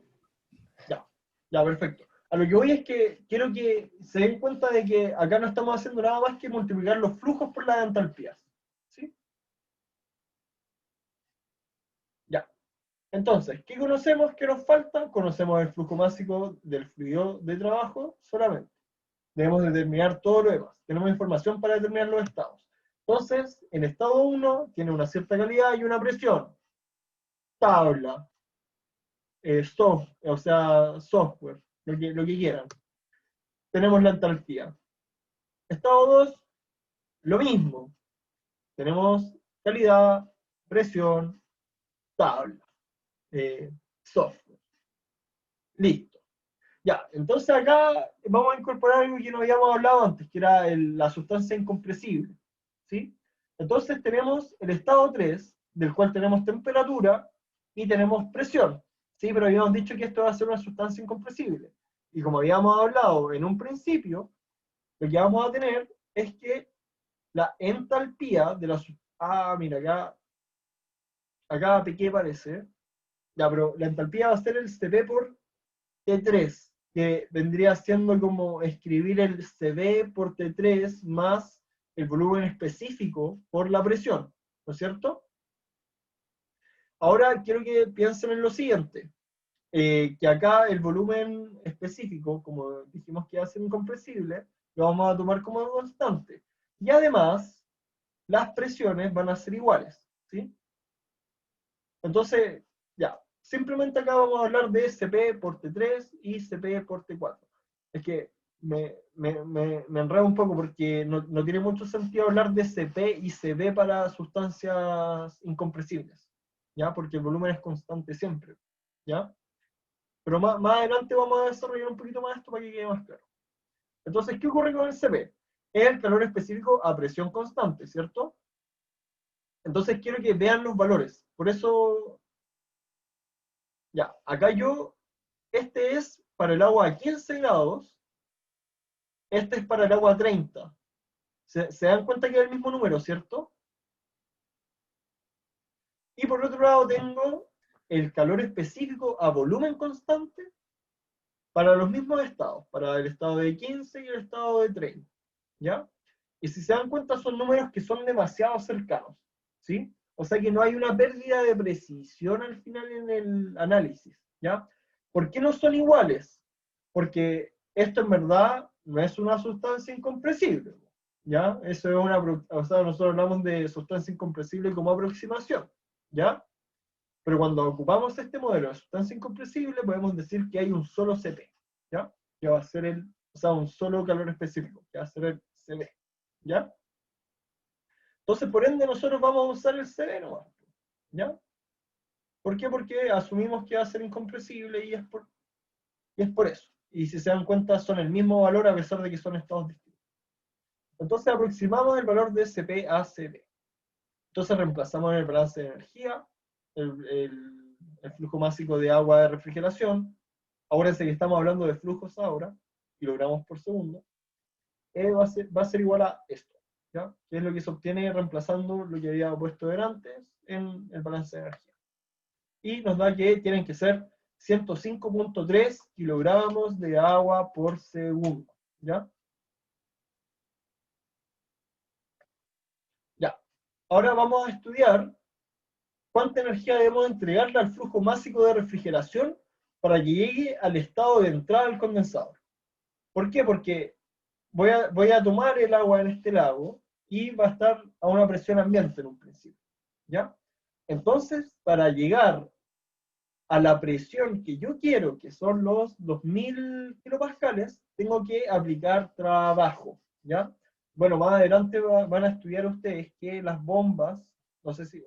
Speaker 1: ya. Ya, perfecto. A lo que voy es que quiero que se den cuenta de que acá no estamos haciendo nada más que multiplicar los flujos por las entalpías. ¿Sí? Ya. Entonces, ¿qué conocemos? ¿Qué nos falta? Conocemos el flujo másico del fluido de trabajo solamente. Debemos determinar todo lo demás. Tenemos información para determinar los estados. Entonces, el estado 1 tiene una cierta calidad y una presión. Tabla, o sea, software, lo que quieran. Tenemos la entalpía. Estado 2, lo mismo. Tenemos calidad, presión, tabla, software. Listo. Ya, entonces acá vamos a incorporar algo que no habíamos hablado antes, que era la sustancia incompresible, ¿sí? Entonces tenemos el estado 3, del cual tenemos temperatura y tenemos presión, ¿sí? Pero habíamos dicho que esto va a ser una sustancia incompresible. Y como habíamos hablado en un principio, lo que vamos a tener es que la entalpía de la sustancia... Ah, mira, acá pequé parece. Ya, pero la entalpía va a ser el Cp por T3, que vendría siendo como escribir el Cv por T3 más el volumen específico por la presión, ¿no es cierto? Ahora quiero que piensen en lo siguiente, que acá el volumen específico, como dijimos que va a ser incompresible, lo vamos a tomar como constante. Y además, las presiones van a ser iguales, ¿sí? Entonces, ya, simplemente acá vamos a hablar de Cp por T3 y Cp por T4. Es que me enredo un poco porque no tiene mucho sentido hablar de Cp y Cv para sustancias incompresibles, ¿ya? Porque el volumen es constante siempre, ¿ya? Pero más adelante vamos a desarrollar un poquito más esto para que quede más claro. Entonces, ¿qué ocurre con el Cp? Es el calor específico a presión constante, ¿cierto? Entonces quiero que vean los valores. Por eso, ya, acá este es para el agua a 15 grados, este es para el agua a 30. ¿Se dan cuenta que es el mismo número, cierto? Y por otro lado tengo el calor específico a volumen constante para los mismos estados, para el estado de 15 y el estado de 30, ¿ya? Y si se dan cuenta son números que son demasiado cercanos, ¿sí? O sea que no hay una pérdida de precisión al final en el análisis, ¿ya? ¿Por qué no son iguales? Porque esto en verdad no es una sustancia incompresible, ¿ya? Eso es o sea, nosotros hablamos de sustancia incompresible como aproximación, ¿ya? Pero cuando ocupamos este modelo de sustancia incompresible, podemos decir que hay un solo Cp, ¿ya? Que va a ser o sea, un solo calor específico, que va a ser el Cv, ¿ya? Entonces, por ende, nosotros vamos a usar el Cv nomás, ¿ya? ¿Por qué? Porque asumimos que va a ser incompresible y es por eso. Y si se dan cuenta, son el mismo valor a pesar de que son estados distintos. Entonces, aproximamos el valor de Cp a Cv. Entonces, reemplazamos en el balance de energía el flujo másico de agua de refrigeración. Acuérdense que estamos hablando de flujos ahora, kilogramos por segundo, va a ser igual a esto, ¿ya? Que es lo que se obtiene reemplazando lo que había puesto antes en el balance de energía. Y nos da que tienen que ser 105.3 kilogramos de agua por segundo, ¿ya? Ya. Ahora vamos a estudiar cuánta energía debemos entregarle al flujo másico de refrigeración para que llegue al estado de entrada del condensador. ¿Por qué? Porque voy a tomar el agua en este lago y va a estar a una presión ambiente en un principio, ¿ya? Entonces, para llegar a la presión que yo quiero, que son los 2000 kilopascales, tengo que aplicar trabajo, ¿ya? Bueno, más adelante van a estudiar ustedes que las bombas, no sé si,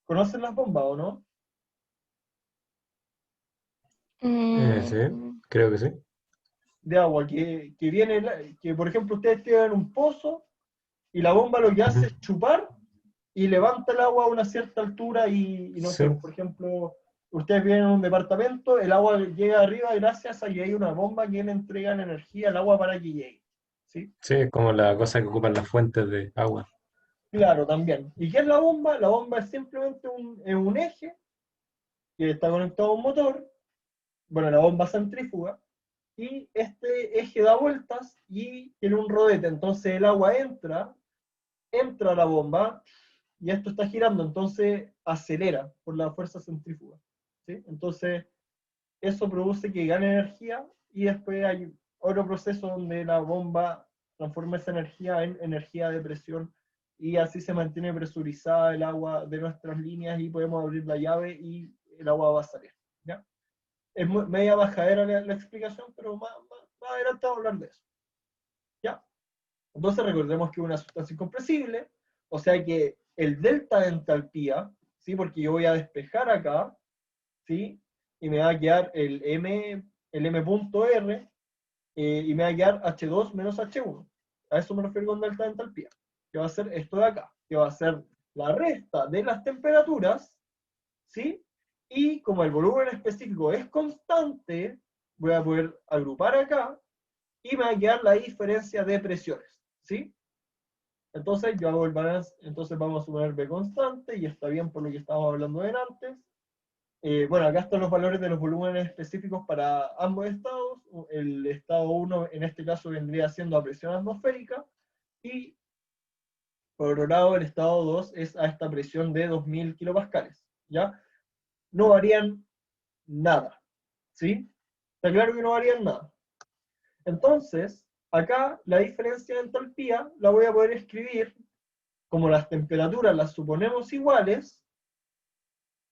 Speaker 1: ¿conocen las bombas o no?
Speaker 3: Sí, creo que sí.
Speaker 1: De agua, que viene, que por ejemplo ustedes tienen un pozo y la bomba lo que hace es chupar y levanta el agua a una cierta altura y no
Speaker 3: Sí,
Speaker 1: sé, por ejemplo, ustedes viven en un departamento, el agua llega arriba gracias a que hay una bomba que le entrega la energía al agua para que llegue, ¿sí?
Speaker 3: sí, es como la cosa que ocupan las fuentes de agua.
Speaker 1: Claro, también. ¿Y qué es la bomba? La bomba es simplemente un eje que está conectado a un motor, bueno, la bomba centrífuga, y este eje da vueltas y tiene un rodete, entonces el agua entra a la bomba y esto está girando, entonces acelera por la fuerza centrífuga, ¿sí? Entonces eso produce que gane energía y después hay otro proceso donde la bomba transforma esa energía en energía de presión y así se mantiene presurizada el agua de nuestras líneas y podemos abrir la llave y el agua va a salir, ¿ya? Es media bajadera la explicación, pero más adelante vamos a hablar de eso, ¿ya? Entonces recordemos que es una sustancia incompresible, o sea que el delta de entalpía, ¿sí? Porque yo voy a despejar acá, ¿sí? Y me va a quedar el M el M.R, y me va a quedar H2 menos H1. A eso me refiero con delta de entalpía, que va a ser esto de acá, que va a ser la resta de las temperaturas, ¿sí? Y como el volumen específico es constante, voy a poder agrupar acá, y me va a quedar la diferencia de presiones, ¿sí? Entonces yo hago el balance, entonces vamos a suponer B constante, y está bien por lo que estábamos hablando de antes. Bueno, acá están los valores de los volúmenes específicos para ambos estados. El estado 1 en este caso vendría siendo a presión atmosférica, y por otro lado el estado 2 es a esta presión de 2000 kilopascales, ¿ya? No varían nada, ¿sí? Está claro que no varían nada. Entonces, acá la diferencia de entalpía la voy a poder escribir, como las temperaturas las suponemos iguales,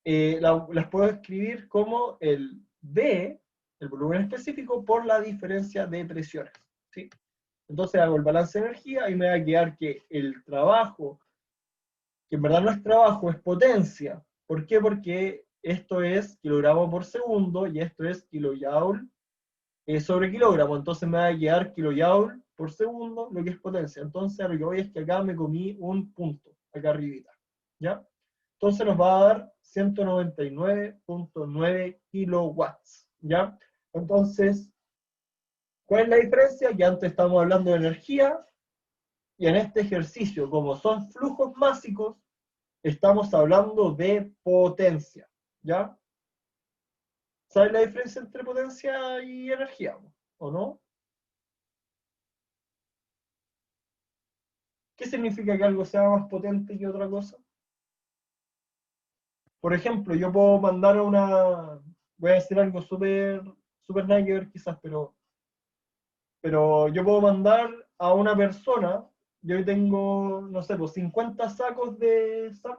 Speaker 1: las puedo escribir como el B, el volumen específico, por la diferencia de presiones, ¿sí? Entonces hago el balance de energía y me va a quedar que el trabajo, que en verdad no es trabajo, es potencia. ¿Por qué? Porque esto es kilogramo por segundo y esto es kilojoule sobre kilogramo. Entonces me va a quedar kilojoule por segundo, lo que es potencia. Entonces a lo que voy es que acá me comí un punto, acá arribita, ¿ya? Entonces nos va a dar 199.9 kilowatts, ¿ya? Entonces, ¿cuál es la diferencia? Que antes estábamos hablando de energía, y en este ejercicio, como son flujos másicos, estamos hablando de potencia, ¿ya? ¿Sabes la diferencia entre potencia y energía, o no? ¿Qué significa que algo sea más potente que otra cosa? Por ejemplo, yo puedo mandar voy a decir algo súper nada que ver quizás, pero yo puedo mandar a una persona, yo hoy tengo, no sé, pues 50 sacos de sal,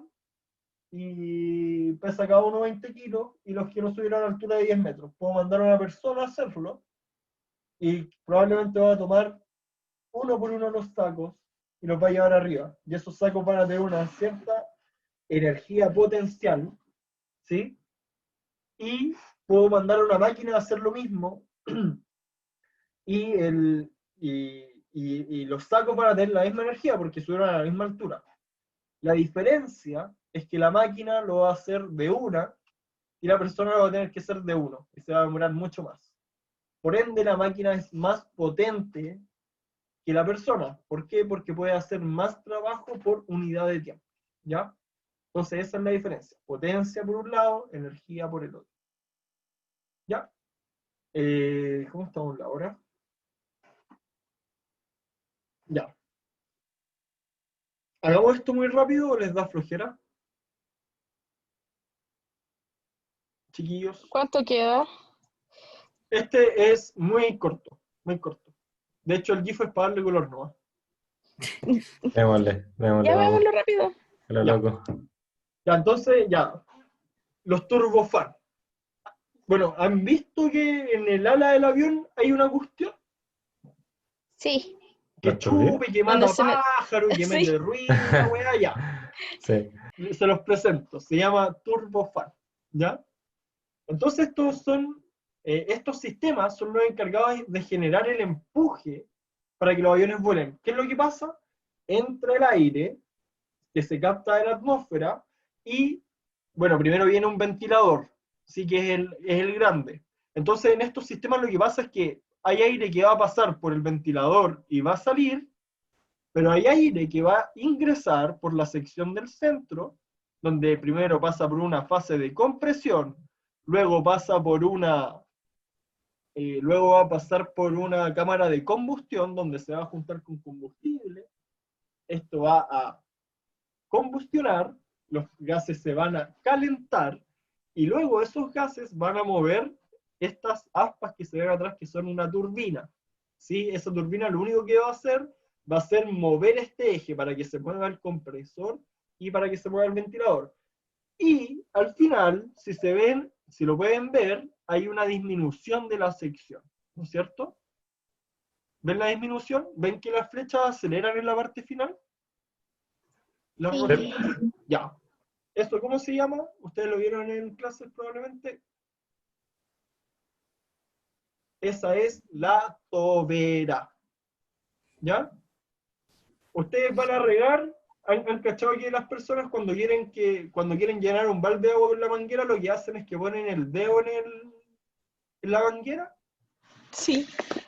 Speaker 1: y pesa cada uno 20 kilos, y los quiero subir a una altura de 10 metros. Puedo mandar a una persona a hacerlo, y probablemente va a tomar uno por uno los sacos, y los va a llevar arriba. Y esos sacos van a tener una cierta energía potencial, ¿sí? Y puedo mandar a una máquina a hacer lo mismo, y los sacos van a tener la misma energía porque subieron a la misma altura. La diferencia es que la máquina lo va a hacer de una y la persona lo va a tener que hacer de uno, y se va a demorar mucho más. Por ende, la máquina es más potente que la persona. ¿Por qué? Porque puede hacer más trabajo por unidad de tiempo, ¿ya? Entonces esa es la diferencia. Potencia por un lado, energía por el otro. ¿Ya? ¿Cómo estamos ahora? Ya. ¿Hagamos esto muy rápido o les da flojera, chiquillos?
Speaker 2: ¿Cuánto queda?
Speaker 1: Este es muy corto, muy corto. De hecho, el GIF es para darle color, ¿no?
Speaker 3: Démosle,
Speaker 2: Ya
Speaker 3: vamos.
Speaker 2: veámoslo rápido.
Speaker 3: A lo
Speaker 1: Ya.
Speaker 3: loco.
Speaker 1: Ya, entonces, ya. Los turbofan. Bueno, ¿han visto que en el ala del avión hay una cuestión?
Speaker 2: Sí.
Speaker 1: Que
Speaker 3: ¿Las turbinas?
Speaker 1: chupe, que
Speaker 2: Donde
Speaker 1: mata
Speaker 2: se me-
Speaker 1: pájaros, que
Speaker 2: Sí.
Speaker 1: mete ruido, una weá, ya.
Speaker 3: Sí.
Speaker 1: Se los presento. Se llama turbofan, ¿ya? Entonces estos sistemas son los encargados de generar el empuje para que los aviones vuelen. ¿Qué es lo que pasa? Entra el aire que se capta de la atmósfera y, bueno, primero viene un ventilador, sí, que es el grande. Entonces en estos sistemas lo que pasa es que hay aire que va a pasar por el ventilador y va a salir, pero hay aire que va a ingresar por la sección del centro, donde primero pasa por una fase de compresión, luego pasa por luego va a pasar por una cámara de combustión donde se va a juntar con combustible. Esto va a combustionar, los gases se van a calentar y luego esos gases van a mover estas aspas que se ven atrás, que son una turbina. ¿Sí? Esa turbina lo único que va a ser mover este eje para que se mueva el compresor y para que se mueva el ventilador. Y al final, si lo pueden ver, hay una disminución de la sección, ¿no es cierto? ¿Ven la disminución? ¿Ven que las flechas aceleran en la parte final? Las
Speaker 2: Sí.
Speaker 1: rojitas. Ya. ¿Esto cómo se llama? Ustedes lo vieron en clases probablemente. Esa es la tobera. ¿Ya? Ustedes van a regar, han cachado que las personas cuando quieren llenar un balde de agua con la manguera, lo que hacen es que ponen el dedo en la manguera.
Speaker 2: Sí,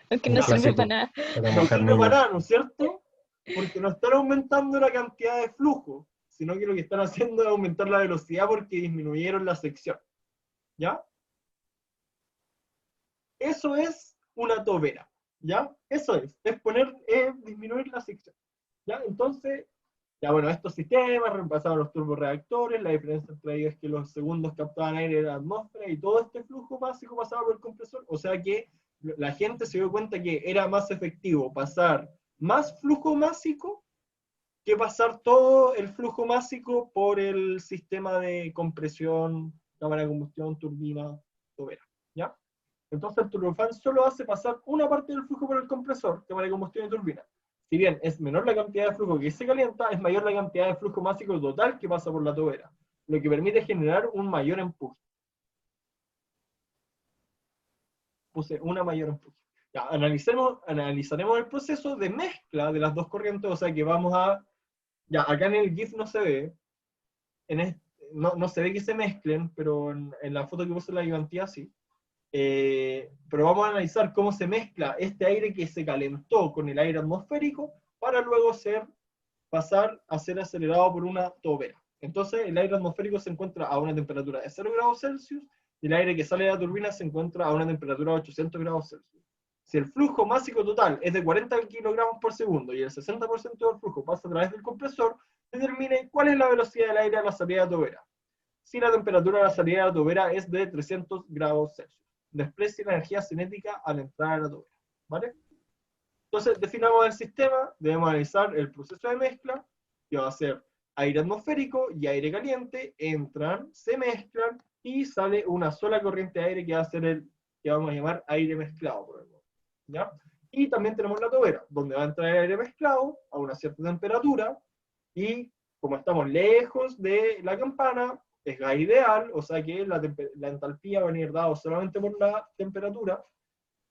Speaker 2: aunque
Speaker 3: Un
Speaker 2: no sirve
Speaker 3: clásico.
Speaker 2: para nada.
Speaker 3: Para
Speaker 1: No
Speaker 3: mojar
Speaker 1: sirve para
Speaker 3: niños.
Speaker 1: nada, ¿no es cierto? Porque no están aumentando la cantidad de flujo, sino que lo que están haciendo es aumentar la velocidad porque disminuyeron la sección. ¿Ya? Eso es una tobera. ¿Ya? Eso es disminuir la sección. ¿Ya? Entonces, ya bueno, estos sistemas reemplazaban los turborreactores, la diferencia entre ellos es que los segundos captaban aire de la atmósfera y todo este flujo básico pasaba por el compresor, o sea que la gente se dio cuenta que era más efectivo pasar más flujo másico que pasar todo el flujo másico por el sistema de compresión, cámara de combustión, turbina, tobera, ¿ya? Entonces el turbofan solo hace pasar una parte del flujo por el compresor, cámara de combustión y turbina. Si bien es menor la cantidad de flujo que se calienta, es mayor la cantidad de flujo másico total que pasa por la tobera, lo que permite generar un mayor empuje. Puse una mayor empuje. Ya, analizaremos el proceso de mezcla de las dos corrientes, o sea que vamos a... Ya, acá en el GIF no se ve, no se ve que se mezclen, pero en la foto que puse en la ayudantía sí. Pero vamos a analizar cómo se mezcla este aire que se calentó con el aire atmosférico para luego pasar a ser acelerado por una tobera. Entonces el aire atmosférico se encuentra a una temperatura de 0 grados Celsius y el aire que sale de la turbina se encuentra a una temperatura de 800 grados Celsius. Si el flujo másico total es de 40 kilogramos por segundo y el 60% del flujo pasa a través del compresor, determine cuál es la velocidad del aire a la salida de la tobera. Si la temperatura de la salida de la tobera es de 300 grados Celsius, desprecie la energía cinética al entrar a la tobera. ¿Vale? Entonces, definamos el sistema, debemos analizar el proceso de mezcla, que va a ser aire atmosférico y aire caliente, entran, se mezclan y sale una sola corriente de aire que va a ser el que vamos a llamar aire mezclado, por ejemplo. ¿Ya? Y también tenemos la tobera, donde va a entrar el aire mezclado a una cierta temperatura y como estamos lejos de la campana, es gas ideal, o sea que la entalpía va a venir dado solamente por la temperatura.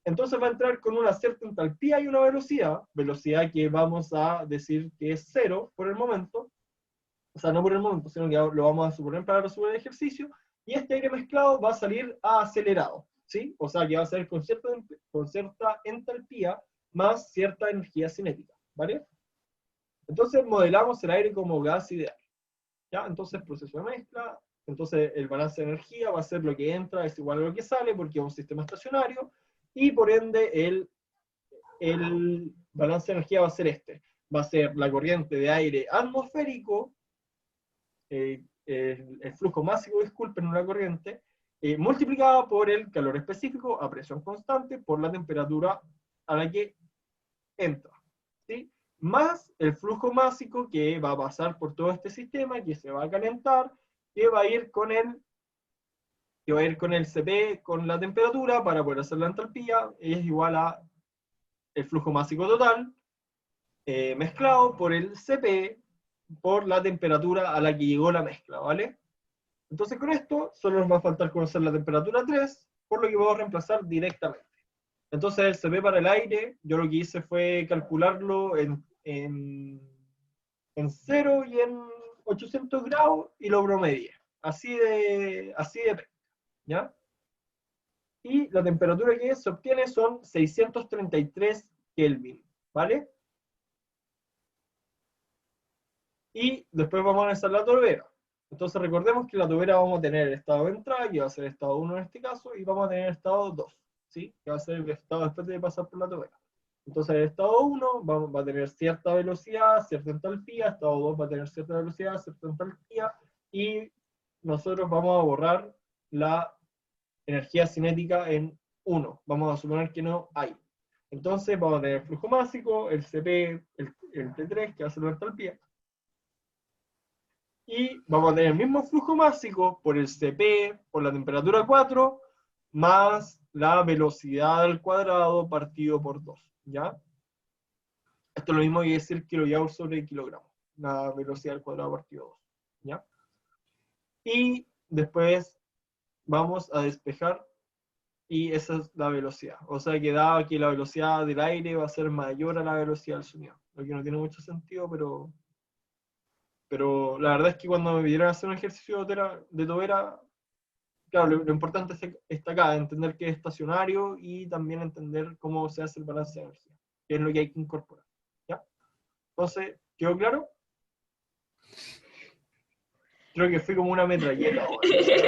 Speaker 1: Entonces va a entrar con una cierta entalpía y una velocidad que vamos a decir que es 0 por el momento, o sea, no por el momento, sino que lo vamos a suponer para resolver el ejercicio, y este aire mezclado va a salir acelerado, ¿sí? O sea, que va a salir con cierta entalpía más cierta energía cinética, ¿vale? Entonces modelamos el aire como gas ideal, ¿ya? Entonces proceso de mezcla, entonces el balance de energía va a ser lo que entra es igual a lo que sale, porque es un sistema estacionario, y por ende el balance de energía va a ser este. Va a ser la corriente de aire atmosférico, el flujo másico, disculpen, una corriente, multiplicada por el calor específico a presión constante por la temperatura a la que entra, ¿sí? Más el flujo másico que va a pasar por todo este sistema, que se va a calentar, que va a ir con el CP, con la temperatura, para poder hacer la entalpía, es igual a el flujo másico total, mezclado por el CP, por la temperatura a la que llegó la mezcla, ¿vale? Entonces con esto solo nos va a faltar conocer la temperatura 3, por lo que vamos a reemplazar directamente. Entonces el CP para el aire, yo lo que hice fue calcularlo en 0 y en 800 grados y lo promedié. Así de ¿ya? Y la temperatura que se obtiene son 633 Kelvin, ¿vale? Y después vamos a analizar la tobera. Entonces recordemos que la tobera vamos a tener el estado de entrada, que va a ser el estado 1 en este caso, y vamos a tener el estado 2, ¿sí? Que va a ser el estado después de pasar por la tobera. Entonces el estado 1 va a tener cierta velocidad, cierta entalpía, estado 2 va a tener cierta velocidad, cierta entalpía, y nosotros vamos a borrar la energía cinética en 1. Vamos a suponer que no hay. Entonces vamos a tener el flujo másico, el CP, el T3, que va a ser la entalpía, y vamos a tener el mismo flujo másico por el CP, por la temperatura 4, más la velocidad al cuadrado partido por 2, ¿ya? Esto es lo mismo que decir kilojoule sobre kilogramo, la velocidad al cuadrado partido 2, ¿ya? Y después vamos a despejar y esa es la velocidad. O sea que dado que la velocidad del aire va a ser mayor a la velocidad del sonido. Lo que no tiene mucho sentido, pero la verdad es que cuando me pidieron hacer un ejercicio de tobera, claro, lo importante está acá, entender que es estacionario y también entender cómo se hace el balance de energía, que es lo que hay que incorporar. ¿Ya? Entonces, ¿quedó claro? Creo que fui como una metralleta.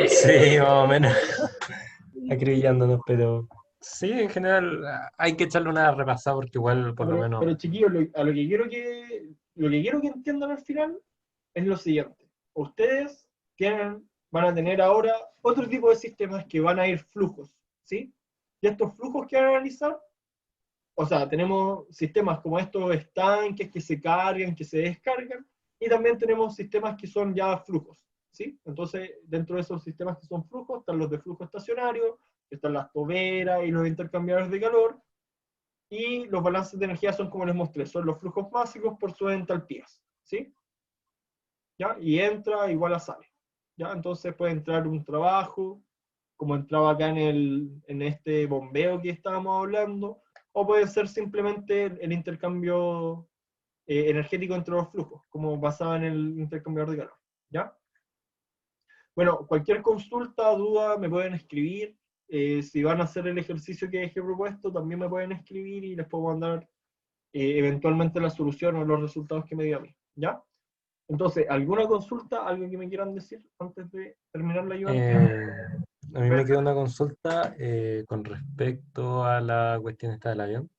Speaker 3: Sí, más o menos, acribillándonos, pero sí, en general hay que echarle una repasada porque igual, por lo menos,
Speaker 1: Pero chiquillos, a lo que quiero que entiendan al final es lo siguiente. Ustedes van a tener ahora otro tipo de sistemas que van a ir flujos, ¿sí? Y estos flujos que van a analizar, o sea, tenemos sistemas como estos estanques que se cargan, que se descargan, y también tenemos sistemas que son ya flujos, ¿sí? Entonces, dentro de esos sistemas que son flujos, están los de flujo estacionario, están las toberas y los intercambiadores de calor, y los balances de energía son como les mostré, son los flujos básicos por sus entalpías, ¿sí? ¿Ya? Y entra igual a sale, ¿ya? Entonces puede entrar un trabajo, como entraba acá en este bombeo que estábamos hablando, o puede ser simplemente el intercambio energético entre los flujos, como basado en el intercambiador de calor, ¿ya? Bueno, cualquier consulta, duda, me pueden escribir. Si van a hacer el ejercicio que dejé propuesto, también me pueden escribir y les puedo mandar eventualmente la solución o los resultados que me dio a mí, ¿ya? Entonces, ¿alguna consulta, algo que me quieran decir antes de terminar la ayudantía?
Speaker 3: a mí me queda una consulta con respecto a la cuestión esta del avión.